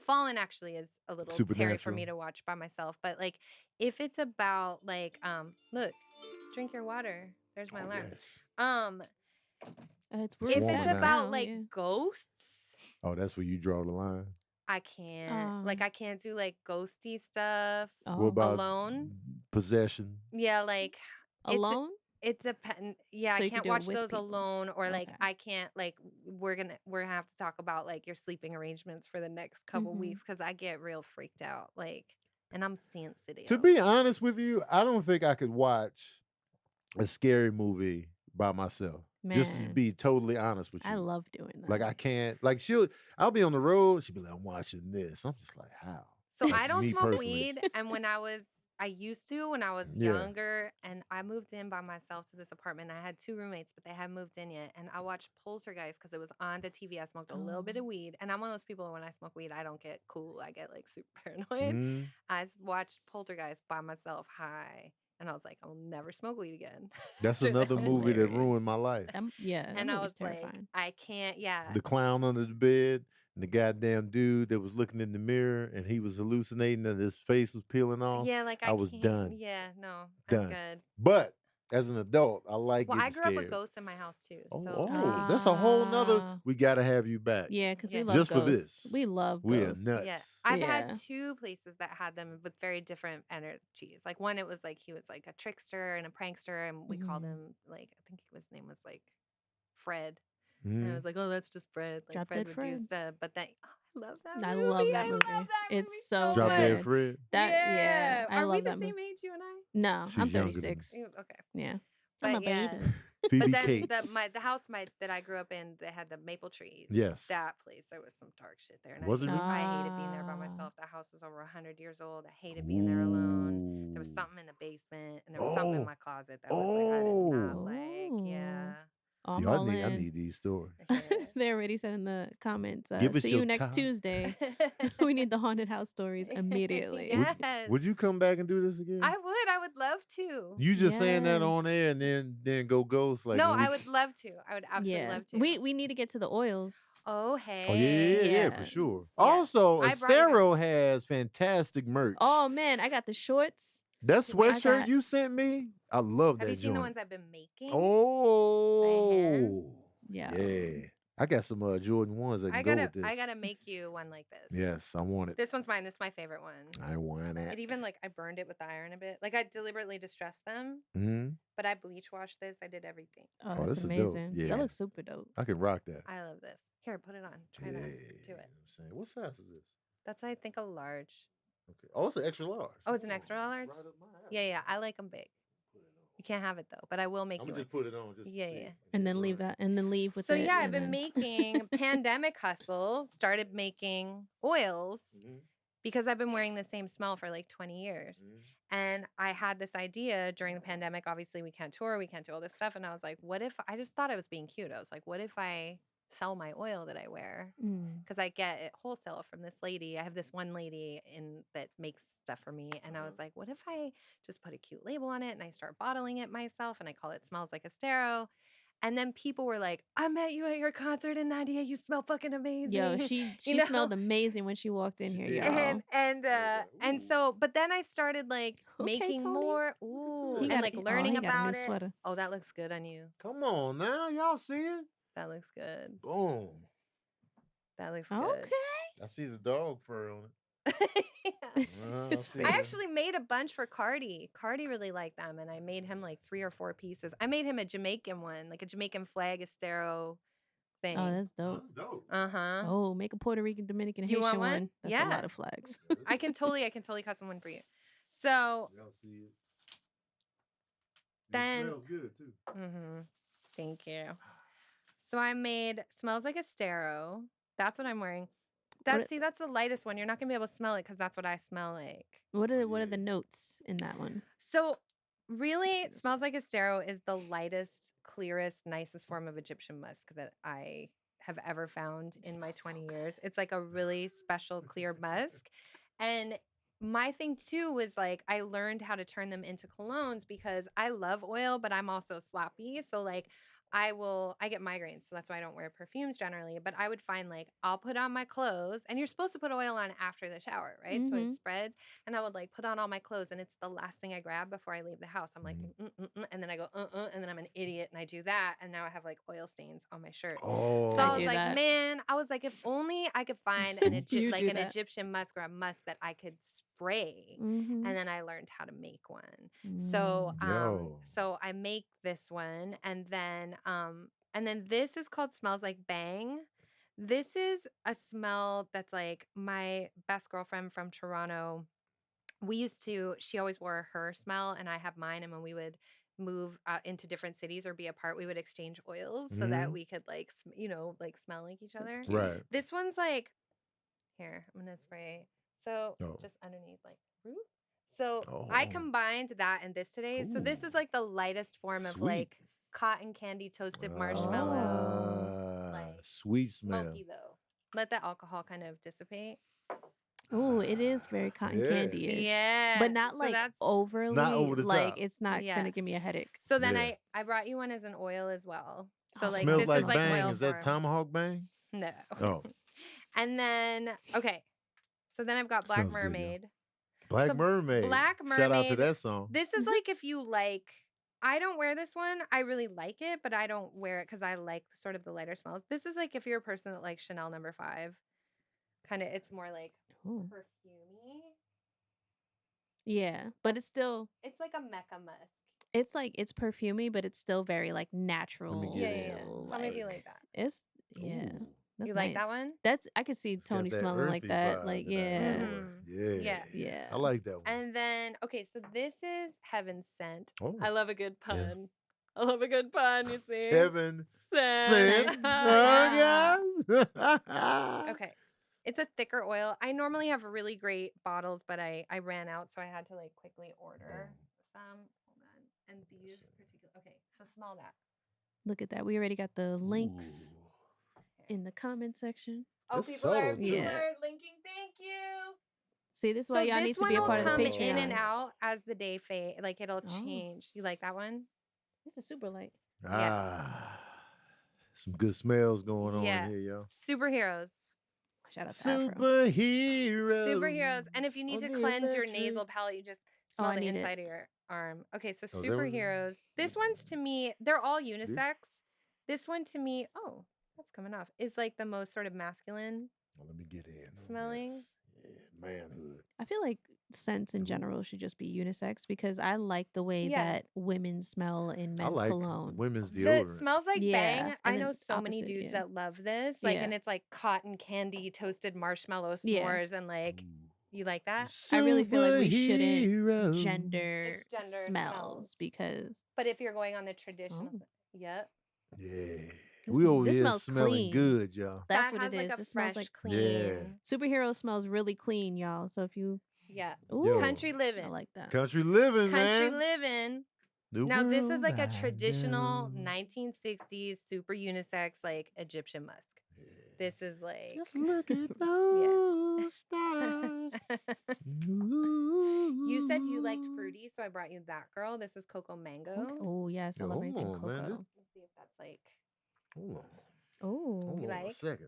Fallen actually is a little scary for me to watch by myself. But like, if it's about like, look, drink your water. There's my alarm. Yes. If it's about like ghosts. Oh, that's where you draw the line. I can't. Like, I can't do like ghosty stuff. What about Alone? Possession? Yeah, like alone. It depends. Yeah, So I you can't could do it watch with those people. alone, or like Okay. I can't like we're gonna have to talk about like your sleeping arrangements for the next couple weeks because I get real freaked out. Like, and I'm sensitive. To be honest with you, I don't think I could watch a scary movie by myself. Just to Man. be totally honest with you. I love doing that. Like I can't. Like I'll be on the road. She'll be like, I'm watching this. I'm just like, how? So Like, I don't me smoke personally. weed, and I used to when I was younger, and I moved in by myself to this apartment. I had 2 roommates, but they hadn't moved in yet, and I watched Poltergeist because it was on the TV. I smoked a little bit of weed, and I'm one of those people when I smoke weed, I don't get cool. I get like super paranoid. I watched Poltergeist by myself high, and I was like, I'll never smoke weed again. That's After another that. movie that ruined my life. Yeah, And I was terrifying. like, I can't. Yeah. The clown under the bed and the goddamn dude that was looking in the mirror and he was hallucinating and his face was peeling off. Yeah, like I was can't. done. Yeah, no, Done. I'm good. But as an adult, I like Well, getting I grew up scared. with ghosts in my house too. Oh, So that's a whole nother. We got to have you back. Yeah, because we Yeah. love just ghosts. for this. We love We are ghosts. nuts. Yeah, I've had Yeah. 2 places that had them with very different energies. Like one, it was like he was like a trickster and a prankster, and we called him like I think his name was like Fred. And I was like, oh, that's just Fred. Like Drop Fred Dead would Fred. do stuff. But then I love that movie. I love that movie. I love that It's movie so Drop much. Dead Fred. Yeah, I Are we love the that same movie. age, you and I? No, She's I'm younger than 36. Okay. Yeah. But I'm a yeah. baby. Phoebe But then Cates. the house that I grew up in that had the maple trees. Yes. That place, there was some dark shit there. And Was it really? I hated being there by myself. The house was over 100 years old. I hated being there alone. There was something in the basement, and there was something in my closet that was like I did not like. Yeah. Oh, I'm Yo, all I in. need these stories. They already said in the comments, Give us see your you next time. Tuesday. We need the haunted house stories immediately. Yes. Would you come back and do this again? I would love to. You just saying that on air and then go ghost like no, I would love to. I would absolutely love to. We need to get to the oils. Oh hey. Oh yeah, for sure. Yeah. Also, I brought you Estero has fantastic merch. Oh man, I got the shorts. That sweatshirt got- you sent me, I love that. Have you seen the joint. ones I've been making? Oh, yeah. I got some Jordan ones that can go with this. I gotta make you one like this. Yes, I want it. This one's mine. This is my favorite one. I want it. It even like I burned it with the iron a bit. Like I deliberately distressed them, Mm-hmm. but I bleach washed this. I did everything. Oh, this that's is amazing. dope. Yeah. That looks super dope. I can rock that. I love this. Here, put it on. Try that. Do it. I'm saying, what size is this? That's I think a large. Okay. Oh, it's an extra large. Oh, it's an extra large. Right up my alley. Yeah. I like them big. You can't have it though, but I will make you. I'm just put it on. Just yeah. And then leave that, and then leave with it. So yeah, I've been making pandemic hustle. Started making oils because I've been wearing the same smell for like 20 years. And I had this idea during the pandemic. Obviously, we can't tour, we can't do all this stuff. And I was like, what if I just thought I was being cute? I was like, what if I sell my oil that I wear? Because I get it wholesale from this lady. I have this one lady that makes stuff for me. And I was like, what if I just put a cute label on it and I start bottling it myself and I call it Smells Like Estero? And then people were like, I met you at your concert in 98. You smell fucking amazing. Yo, she smelled amazing when she walked in here, y'all. And so, but then I started like making Tony. more. Ooh, and like learning about it. Sweater. Oh, that looks good on you. Come on now. Y'all see it? That looks good. Boom. That looks good. Okay. I see the dog fur on it. I actually made a bunch for Cardi. Cardi really liked them, and I made him like 3 or 4 pieces. I made him a Jamaican one, like a Jamaican flag Estero thing. Oh, that's dope. Uh-huh. Oh, make a Puerto Rican, Dominican, you Haitian want one? That's a lot of flags. I can totally custom one for you. So y'all see it. Then it smells good too. Thank you. So I made Smells Like Estero. That's what I'm wearing. That's the lightest one. You're not gonna be able to smell it because that's what I smell like. What are the notes in that one? So really, Smells Like Estero is the lightest, clearest, nicest form of Egyptian musk that I have ever found in my 20 years. It's like a really special clear musk. And my thing too was like I learned how to turn them into colognes because I love oil, but I'm also sloppy. So like I get migraines, so that's why I don't wear perfumes generally. But I would find like I'll put on my clothes, and you're supposed to put oil on after the shower, right? So it spreads, and I would like put on all my clothes, and it's the last thing I grab before I leave the house. I'm like, and then I go, and then I'm an idiot, and I do that, and now I have like oil stains on my shirt. Oh, so I was like, man, if only I could find an Egyptian musk or a musk that I could spray, and then I learned how to make one. So so I make this one, and then this is called Smells Like Bang. This is a smell that's like my best girlfriend from Toronto. She always wore her smell and I have mine, and when we would move into different cities or be apart, we would exchange oils so that we could like like smell like each other. Right. This one's like, here, I'm gonna spray. So just underneath, like, so I combined that and this today. So this is like the lightest form of like cotton candy toasted marshmallow. Like sweet smell. Smoky though. Let the alcohol kind of dissipate. Oh, it is very cotton candy-ish. Yeah. But not like overly. Not over the like top. it's not gonna give me a headache. So then I brought you one as an oil as well. So like Smells this like is like Bang. oil Is that Tomahawk Bang? No. Oh. And then so then I've got Black Mermaid. Black Mermaid. Black Mermaid. Shout out to that song. This is like if you like I don't wear this one. I really like it, but I don't wear it because I like sort of the lighter smells. This is like if you're a person that likes Chanel No. 5. Kind of, it's more like perfumey. Yeah, but it's still... It's like a Mecca musk. It's like, it's perfumey, but it's still very like natural. Yeah. Tell me if you like that. It's that's you like that nice. one? That's I could see Tony smelling like that. Like Yeah. I like that one. And then so this is Heaven Sent. I love a good pun. I love a good pun. You see, Heaven Sent. Guys. Okay. It's a thicker oil. I normally have really great bottles, but I ran out, so I had to like quickly order some. Hold on. And these particular. Okay, so smell that. Look at that. We already got the links in the comment section. Oh, people are linking. Thank you. See, this is why y'all need to be a part of the Patreon. In and out as the day fade. Like it'll change. You like that one? This is super light. Some good smells going on here, y'all. Superheroes. Shout out to Superheroes. And if you need to cleanse your nasal palate, you just smell the inside of your arm. Okay, so superheroes. This one's to me, they're all unisex. This one to me, that's coming off, is like the most sort of masculine. Well, let me get in. Smelling. Manhood. I feel like scents in general should just be unisex because I like the way that women smell in men's cologne. Women's deodorant. It smells like Bang. I know so many dudes that love this. Like, and it's like cotton candy, toasted marshmallow s'mores, and like, you like that? I really feel like we shouldn't gender smells because. But if you're going on the traditional, Yeah. We over here smelling clean. Good, y'all. That's what it is. It smells like clean. Yeah. Superhero smells really clean, y'all. So if you country living. I like that. Country living, man. Country living. Now this is like a traditional 1960s super unisex like Egyptian musk. This is like just look at those stars. You said you liked fruity, so I brought you that girl. This is cocoa mango. Okay. Oh yes, I love anything cocoa. Man, let's see if that's like. Oh, you like? A second.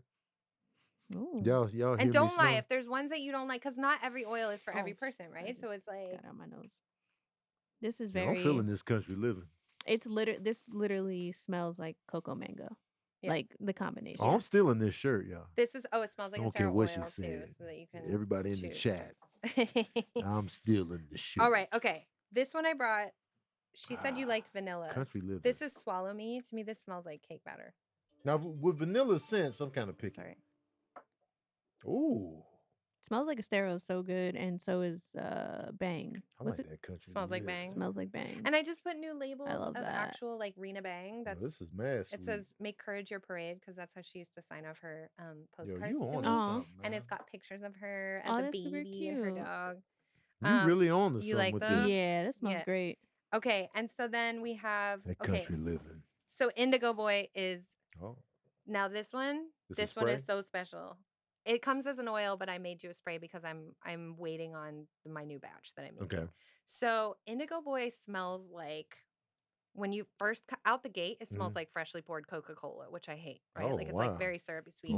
Ooh. Y'all. And don't lie if there's ones that you don't like, because not every oil is for every person, right? So it's like. Got out my nose. This is very. I'm feeling this country living. It's this literally smells like cocoa mango. Like the combination. Oh, I'm still in this shirt, y'all. This is it smells like I don't care what she said. Too, so that you can everybody in the chat. I'm still in the shirt. All right, okay. This one I brought. She said you liked vanilla. Country living. This is Swallow Me. To me, this smells like cake batter. Now with vanilla scent, some kind of picky. Sorry. Ooh. Smells like Estero is so good, and so is Bang. I like that country. Smells like Bang. Smells like Bang. And I just put new labels of that. actual like Rena Bang. That's this is mad sweet. It says "Make courage your parade" because that's how she used to sign off her postcards you to me. And it's got pictures of her as a baby and her dog. You really on the you like with those? this. Yeah, this smells great. Okay, and so then we have that country living. So Indigo Boy is now this one. This one is so special. It comes as an oil, but I made you a spray because I'm waiting on my new batch that I made. Okay. So Indigo Boy smells like when you first out the gate, it smells like freshly poured Coca-Cola, which I hate. Right? Like it's like very syrupy sweet.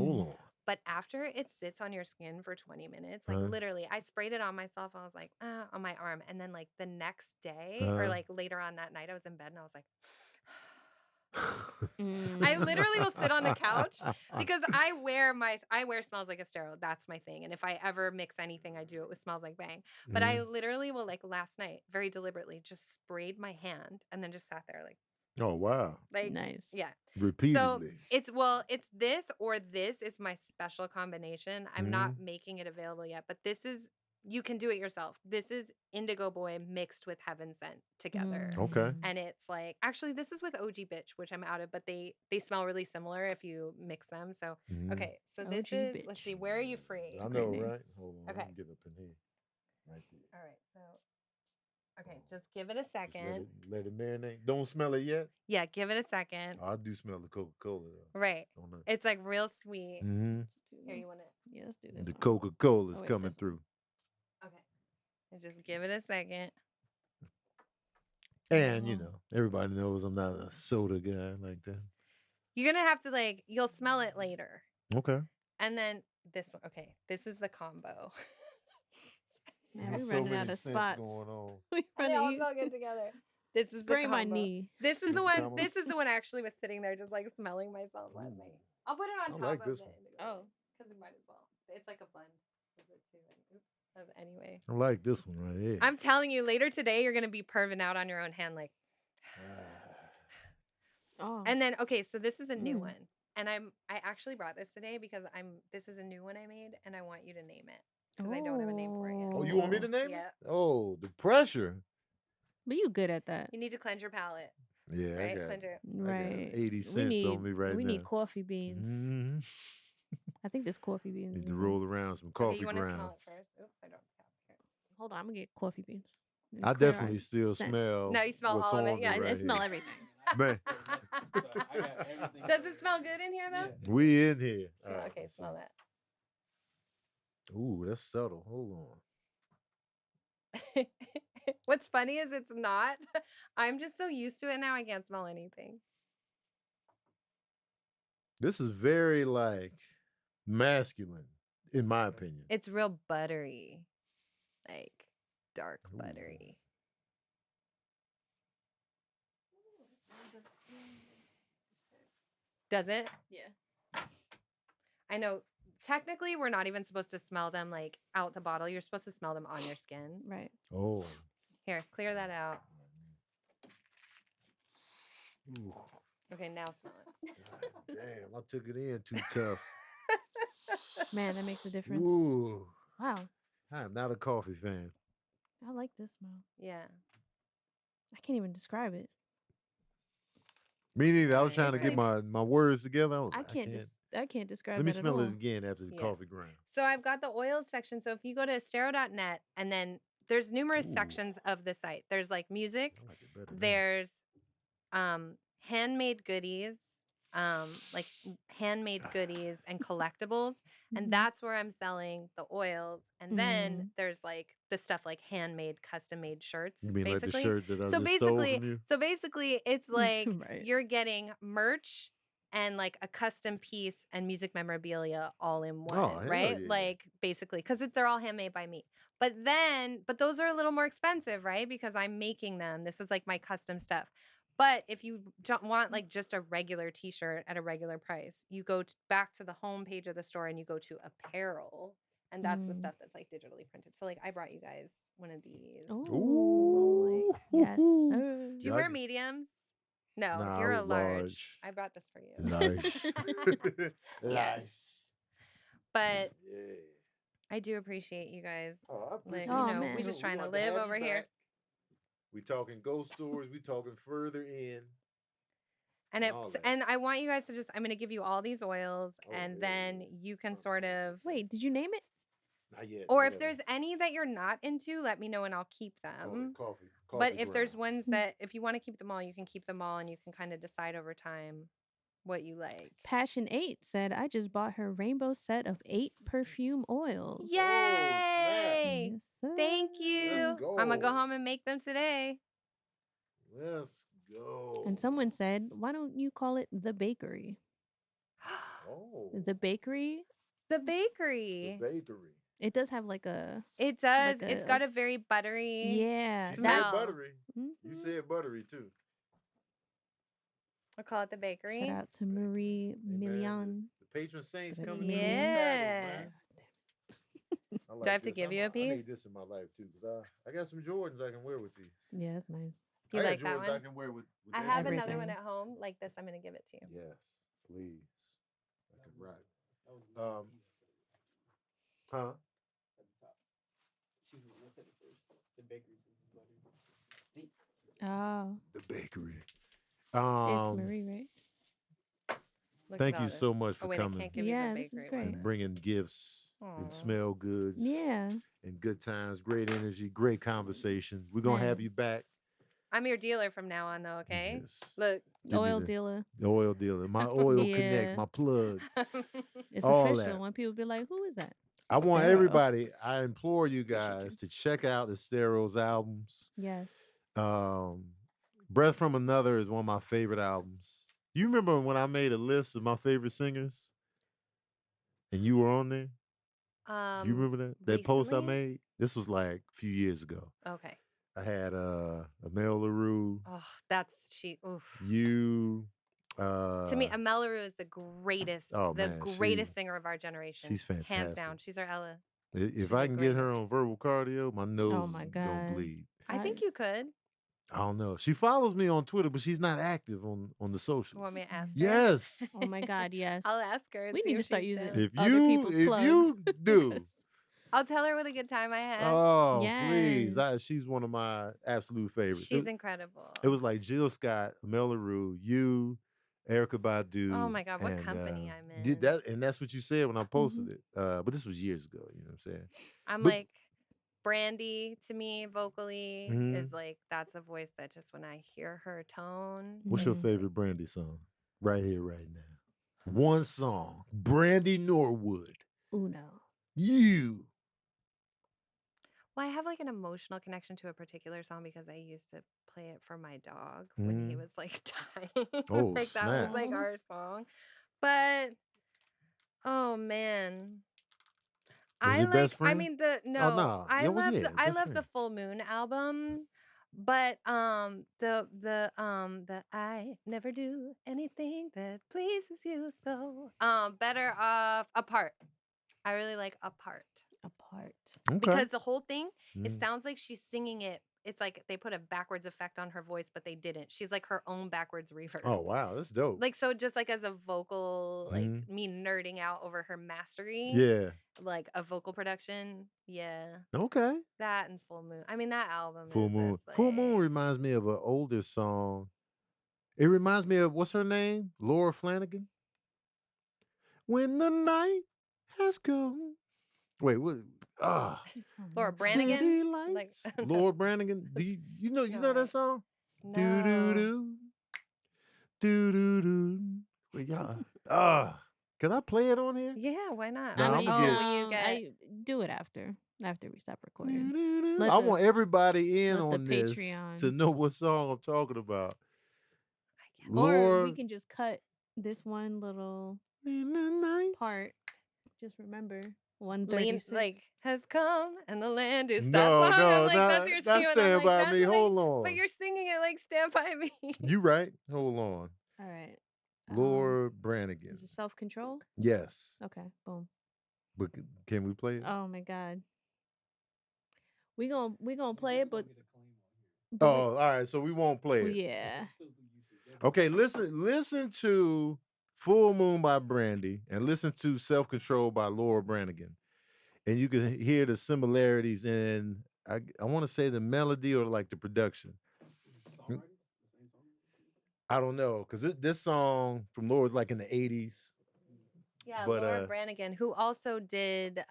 But after it sits on your skin for 20 minutes, like literally, I sprayed it on myself. I was like, on my arm, and then like the next day or like later on that night, I was in bed and I was like. I literally will sit on the couch because I wear Smells Like Estero. That's my thing. And if I ever mix anything, I do it with Smells Like Bang. But I literally will like last night, very deliberately, just sprayed my hand and then just sat there like. Oh wow! Like nice. Yeah. Repeatedly. So it's this or this is my special combination. I'm not making it available yet, but this is. You can do it yourself. This is Indigo Boy mixed with Heaven Sent together. Okay. And it's like, actually, this is with OG Bitch, which I'm out of, but they smell really similar if you mix them. So, okay. So this is, let's see, where are you free? I know, right? Hold on. Okay. Let me get up in here. Right there. All right. So, okay. Just give it a second. Let it marinate. Don't smell it yet? Yeah. Give it a second. I do smell the Coca-Cola though. Right. It's like real sweet. Here, you want it? Yeah, let's do this. The Coca-Cola is coming through. Okay. Just give it a second. And, you know, everybody knows I'm not a soda guy like that. You're going to have to, you'll smell it later. Okay. And then this one. Okay. This is the combo. Man, we're running out of spots. Going on. They all smell good together. This is Spray the my combo. knee. This is the one. This is the one I actually was sitting there just like smelling myself last night. I'll put it on top like of this it. one. Oh, because it might as well. It's like a blend of it too. Anyway. I like this one right here. I'm telling you, later today you're gonna be perving out on your own hand, like. Oh. And then okay, so this is a new one, and I actually brought this today because this is a new one I made, and I want you to name it because I don't have a name for it yet. Oh, you want me to name it? Oh, the pressure. But you good at that. You need to cleanse your palate. Yeah, right? I got 80 cents on me right now. We need coffee beans. Mm-hmm. I think there's coffee beans. Need to roll around some coffee you want to grounds. smell it first? Oops, I don't have it. Hold on, I'm gonna get coffee beans. I definitely still smell. No, you smell what's all of it. on Yeah, me I right smell here. everything. Man, Does it smell good in here though? we in here. Okay, smell that. Ooh, that's subtle. Hold on. What's funny is it's not. I'm just so used to it now I can't smell anything. This is very like masculine, in my opinion. It's real buttery, like dark buttery. Does it? Yeah. I know. Technically, we're not even supposed to smell them like out the bottle. You're supposed to smell them on your skin. Right. Oh. Here, clear that out. Ooh. Okay, now smell it. God damn, I took it in too tough. Man, that makes a difference. Ooh. Wow. I am not a coffee fan. I like this smell. Yeah. I can't even describe it. Me neither. I was trying to get my words together. I can't describe it. Let me smell it again after the coffee ground. So I've got the oils section. So if you go to estero.net, and then there's numerous sections of the site. There's like music. There's handmade goodies, like handmade goodies and collectibles. And that's where I'm selling the oils. And then there's like the stuff like handmade, custom made shirts. You mean basically. like the shirt that I so just basically, stole from you? So basically it's like Right. you're getting merch and like a custom piece and music memorabilia all in one, right? Yeah. Like basically, because they're all handmade by me. But those are a little more expensive, right? Because I'm making them. This is like my custom stuff. But if you don't want like just a regular t-shirt at a regular price, you go back to the home page of the store and you go to apparel. And that's the stuff that's like digitally printed. So like I brought you guys one of these. Ooh. Like, yes, sir. Do you wear mediums? No, nah, you're a large. I brought this for you. Large. Yes. But I do appreciate you guys. Like, man. we just trying to live over here. We talking ghost stories. We talking further in. And I want you guys to I'm going to give you all these oils, and then you can sort of. Wait, did you name it? Not yet. Or if there's any that you're not into, let me know and I'll keep them. Coffee but if there's ones that, if you want to keep them all, you can keep them all, and you can kind of decide over time what you like. Passion 8 said, I just bought her rainbow set of 8 perfume oils. Yay! Yes, sir. Thank you. Let's go. I'm going to go home and make them today. Let's go. And someone said, why don't you call it the bakery? The bakery? The bakery. The bakery. It does have like a... It does. It's got a very buttery smell. You said buttery. You said buttery too. I'll call it the bakery. Shout out to Marie Million. The patron saints coming in. Yeah. Like do I have to give you a piece? I need this in my life too, because I got some Jordans I can wear with these. Yeah, that's nice. You like that one? I can wear with I have another one at home like this. I'm going to give it to you. Yes, please. I can rock. Huh? Oh. The bakery. It's Marie, right? Thank you so much for coming. Yeah, this is great. And bringing gifts and smell goods. Yeah. And good times, great energy, great conversation. We're going to have you back. I'm your dealer from now on, though, okay? Yes. Look. Oil dealer. The oil dealer. My oil connect, my plug. It's official. When people be like, who is that? I want everybody, I implore you guys to check out Estero's albums. Yes. Breath from Another is one of my favorite albums. You remember when I made a list of my favorite singers? And you were on there? You remember that? That post I made? This was like a few years ago. Okay. I had Amel LaRue. Oh, that's she. Oof. You. To me, Amel LaRue is the greatest, greatest singer of our generation. She's fantastic. Hands down. She's our Ella. If I can get her on verbal cardio, my nose don't bleed. I think you could. I don't know. She follows me on Twitter, but she's not active on the socials. You want me to ask her? Yes. Oh my God, yes. I'll ask her. We need to start using other people's plugs. You do. I'll tell her what a good time I had. Oh, yes. Please. She's one of my absolute favorites. She's incredible. It was like Jill Scott, Amel LaRue, you, Erykah Badu. Oh my God, what company I'm in. And that's what you said when I posted it. But this was years ago, you know what I'm saying? I'm like, Brandy to me vocally is like, that's a voice that just when I hear her tone. What's your favorite Brandy song? Right here, right now. One song. Brandy Norwood. Uno. You. Well, I have like an emotional connection to a particular song because I used to play it for my dog when he was like dying. Oh, like snap. that was like our song. But oh man. I love the Full Moon album, but the I never do anything that pleases you, so better off Apart. I really like Apart. Okay. Because the whole thing, it sounds like she's singing it. It's like they put a backwards effect on her voice, but they didn't. She's like her own backwards reverb. Oh, wow. That's dope. Like, so just like as a vocal, like me nerding out over her mastery. Yeah. Like a vocal production. Yeah. Okay. That and Full Moon. I mean, that album Full Moon. Full Moon reminds me of an older song. It reminds me of, what's her name? Laura Flanagan. When the night has come. Wait, what? Laura Branigan. Like Laura Branigan. Do you know that song? No. Do do do. Do do do. Wait, y'all. Can I play it on here? Yeah, why not? No, I do it after we stop recording. I want everybody in on this to know what song I'm talking about. Or we can just cut this one little part. Just remember 136. Like has come and the land is no, that song. No, I'm like, that's your singing. Stand by me. Hold on. But you're singing it like Stand By Me. You right. Hold on. All right. Laura Branigan. Is it Self-Control? Yes. Okay. Boom. But can we play it? Oh my God. We gonna play it, but all right. So we won't play it. Yeah. Okay. Listen to Full Moon by Brandy and listen to Self-Control by Laura Branigan, and you can hear the similarities in I want to say the melody or like the production. I don't know, because this song from Laura is like in the 80s. Yeah, but, Laura Branigan, who also did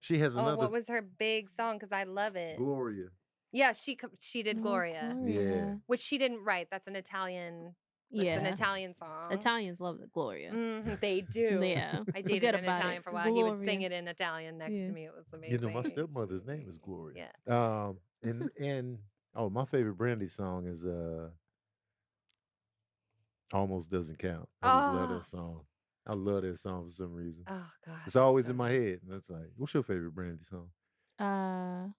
she has another. What was her big song? Because I love it. Gloria. Yeah, she did Gloria. Yeah. Which she didn't write. That's an Italian. It's an Italian song. Italians love the Gloria. They do. Yeah. I dated an Italian for a while. Gloria. He would sing it in Italian next to me. It was amazing. You know, my stepmother's name is Gloria. Yeah. And my favorite Brandy song is Almost Doesn't Count. I just love that song. I love that song for some reason. Oh God. It's always in my head. And it's like, what's your favorite Brandy song? God.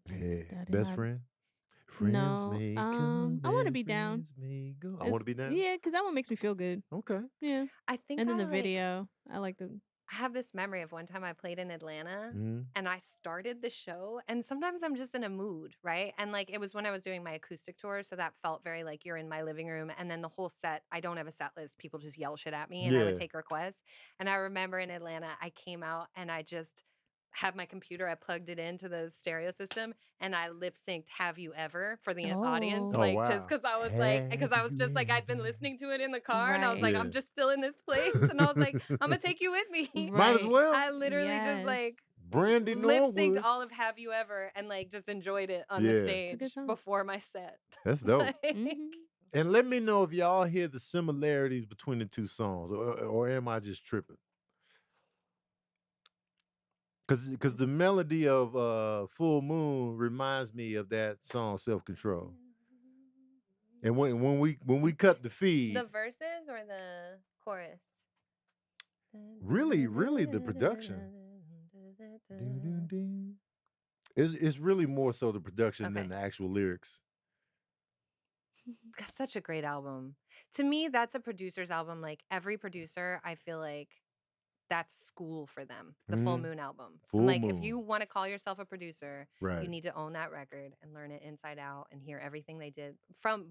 Yeah. Best Friend? Friends may come, I Want to Be Down. I Want to Be Down? Yeah, because that one makes me feel good. Okay. Yeah. I think. And then the video. I like the. I have this memory of one time I played in Atlanta and I started the show, and sometimes I'm just in a mood, right? And like it was when I was doing my acoustic tour, so that felt very like you're in my living room, and then the whole set, I don't have a set list. People just yell shit at me and I would take requests. And I remember in Atlanta, I came out and I just had my computer, I plugged it into the stereo system and I lip synced Have You Ever for the audience. Like just because I was just like, I'd been listening to it in the car and I was like, I'm just still in this place. And I was like, I'm gonna take you with me. Might as well. I literally just like Brandy lip synced all of Have You Ever and like just enjoyed it on the stage before my set. That's dope. And let me know if y'all hear the similarities between the two songs, or am I just tripping? Because the melody of Full Moon reminds me of that song Self-Control. And when we cut the feed, the verses or the chorus? Really the production. It's really more so the production than Okay. the actual lyrics. That's such a great album. To me, that's a producer's album. Like every producer, I feel like that's school for them. The Full Moon album. I'm Full like, if Moon. you want to call yourself a producer, Right. you need to own that record and learn it inside out and hear everything they did from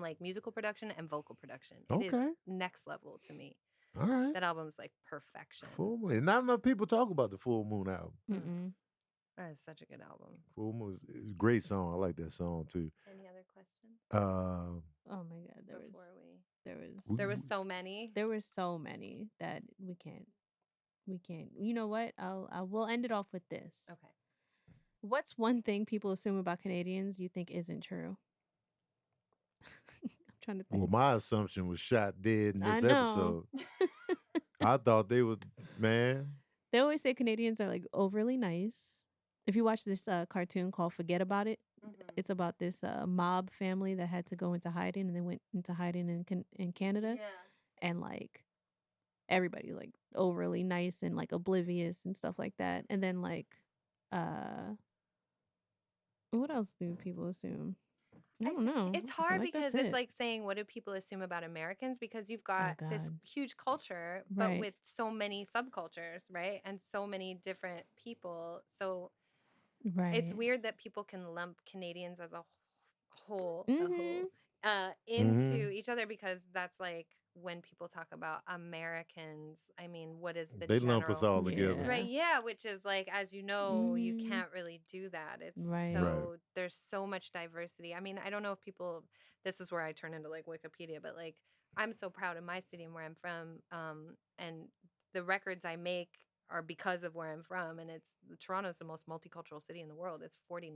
like musical production and vocal production. It is next level to me. All right. That album's like perfection. Full Moon. Not enough people talk about the Full Moon album. That is such a good album. Full Moon is a great song. I like that song too. Any other questions? Oh my God, there was so many. There were so many that we can't. You know what? I will end it off with this. Okay. What's one thing people assume about Canadians you think isn't true? I'm trying to think. Well, my assumption was shot dead in this episode. I thought they would, man. They always say Canadians are like overly nice. If you watch this cartoon called Forget About It, it's about this mob family that had to go into hiding, and they went into hiding in Canada. Yeah. And like everybody like overly nice and like oblivious and stuff like that. And then like what else do people assume? I don't know. It's hard because it's like saying, what do people assume about Americans? Because you've got this huge culture, but with so many subcultures, right? And so many different people. So it's weird that people can lump Canadians as a whole into each other, because that's like when people talk about Americans, I mean, what is the they lump us all together, right? Yeah, which is like, as you know, you can't really do that. It's so there's so much diversity. I mean, I don't know if people, this is where I turn into like Wikipedia, but like I'm so proud of my city and where I'm from, and the records I make are because of where I'm from, and Toronto's the most multicultural city in the world. It's 49%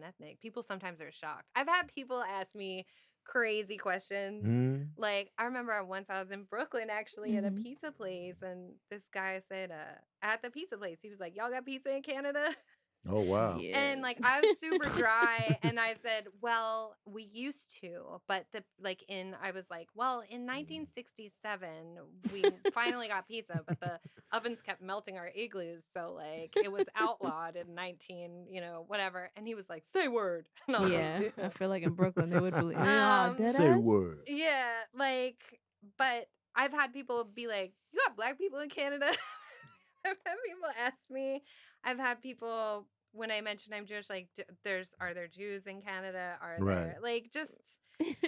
ethnic. People sometimes are shocked. I've had people ask me crazy questions. Like I remember once I was in Brooklyn actually at a pizza place, and this guy said at the pizza place, he was like, "Y'all got pizza in Canada?" Oh wow. Yeah. And like I was super dry, and I said, "Well, we used to, but I was like, well, in 1967 we finally got pizza, but the ovens kept melting our igloos, so like it was outlawed in 19, whatever." And he was like, "Say word." And I was like, I feel like in Brooklyn they would believe. Say word. Yeah, like, but I've had people be like, "You got black people in Canada?" I've had people ask me. I've had people, when I mention I'm Jewish, like, are there Jews in Canada? Are there like just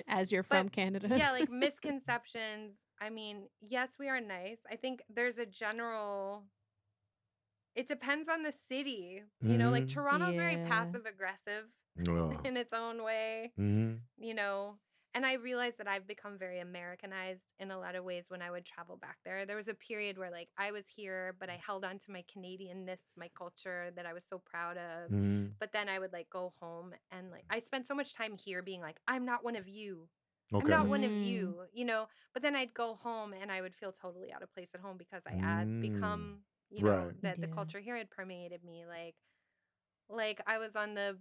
as you're from Canada? Yeah, like misconceptions. I mean, yes, we are nice. I think there's a general. It depends on the city, like Toronto's very passive aggressive in its own way, And I realized that I've become very Americanized in a lot of ways when I would travel back there. There was a period where like I was here, but I held on to my Canadianness, my culture that I was so proud of. But then I would like go home, and like I spent so much time here being like, I'm not one of you. I'm not one of you, But then I'd go home and I would feel totally out of place at home because I had become, that the culture here had permeated me. Like I was on the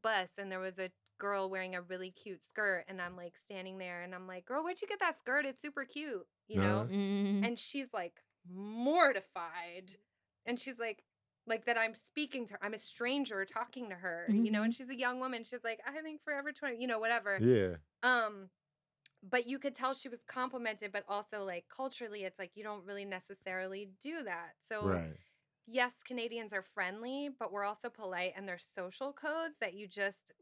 bus and there was a girl wearing a really cute skirt, and I'm like standing there and I'm like, "Girl, where'd you get that skirt? It's super cute," And she's like mortified, and she's like that I'm speaking to her. I'm a stranger talking to her, and she's a young woman. She's like, "I think Forever 20, whatever." Yeah. But you could tell she was complimented, but also like culturally, it's like you don't really necessarily do that. So yes, Canadians are friendly, but we're also polite, and there's social codes that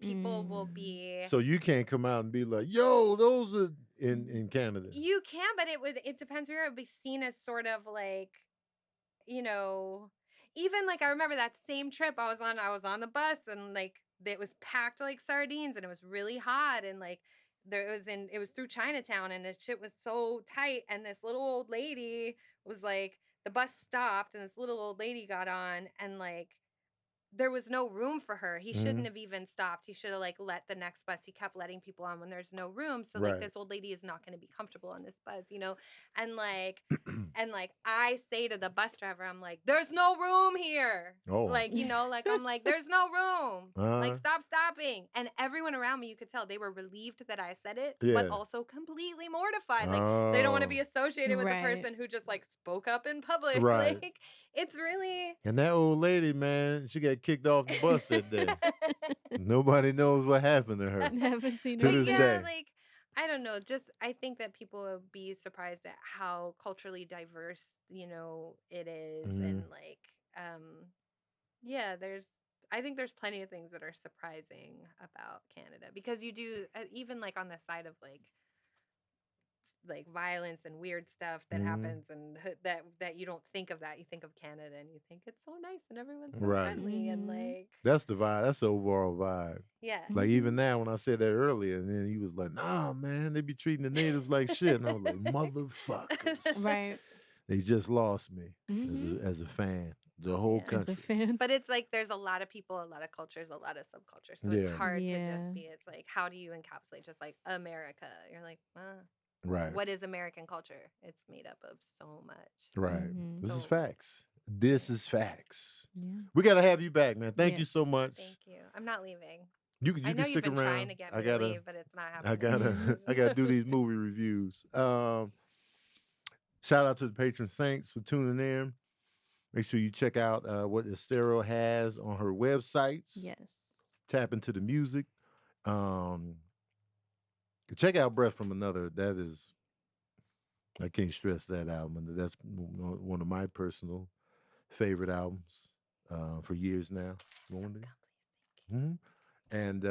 people will be. So you can't come out and be like, "Yo, those are in Canada." You can, but it depends where it would be seen as sort of like, even like I remember that same trip I was on the bus, and like it was packed like sardines, and it was really hot, and like it was through Chinatown, and the shit was so tight, and this little old lady was like, the bus stopped, and this little old lady got on, and like there was no room for her. He shouldn't have even stopped. He should have like let the next bus. He kept letting people on when there's no room. So like this old lady is not going to be comfortable on this bus, And like I say to the bus driver, I'm like, "There's no room here." Like, like I'm like, "There's no room." Like, stop stopping. And everyone around me, you could tell they were relieved that I said it, but also completely mortified. Like they don't want to be associated with the person who just like spoke up in public. Like, It's really. And that old lady, man, she got kicked off the bus that day. Nobody knows what happened to her. Haven't seen To her this since. day. Like, I don't know. Just I think that people will be surprised at how culturally diverse, it is, and like, yeah, I think there's plenty of things that are surprising about Canada because you do even like on the side of like violence and weird stuff that happens and that you don't think of that. You think of Canada and you think it's so nice and everyone's so friendly and like. That's the vibe. That's the overall vibe. Yeah. Like even now when I said that earlier, and then he was like, "Nah, man, they be treating the natives like shit," and I was like, "Motherfuckers!" Right. They just lost me as a fan. The whole country. As a fan. But it's like there's a lot of people, a lot of cultures, a lot of subcultures. So it's hard to just be. It's like, how do you encapsulate just like America? You're like, right. What is American culture? It's made up of so much. Right. This is facts. Much. This is facts. Yeah. We gotta have you back, man. Thank you so much. Thank you. I'm not leaving. You I know can stick you've been around. trying to get me to leave, but it's not happening. I gotta do these movie reviews. Shout out to the patron saints for tuning in. Make sure you check out what Estero has on her websites. Yes. Tap into the music. Check out Breath from Another. That is, I can't stress that album. That's one of my personal favorite albums for years now. And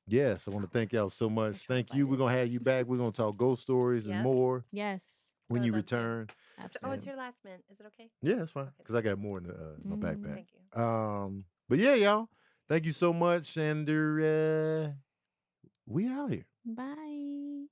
yes, I want to thank y'all so much. Thank you. We're gonna have you back. We're gonna talk ghost stories and more. Yes. When you return. Absolutely. It's your last mint. Is it okay? Yeah, it's fine. Because I got more in my backpack. Thank you. But yeah, y'all. Thank you so much. And we out here. Bye.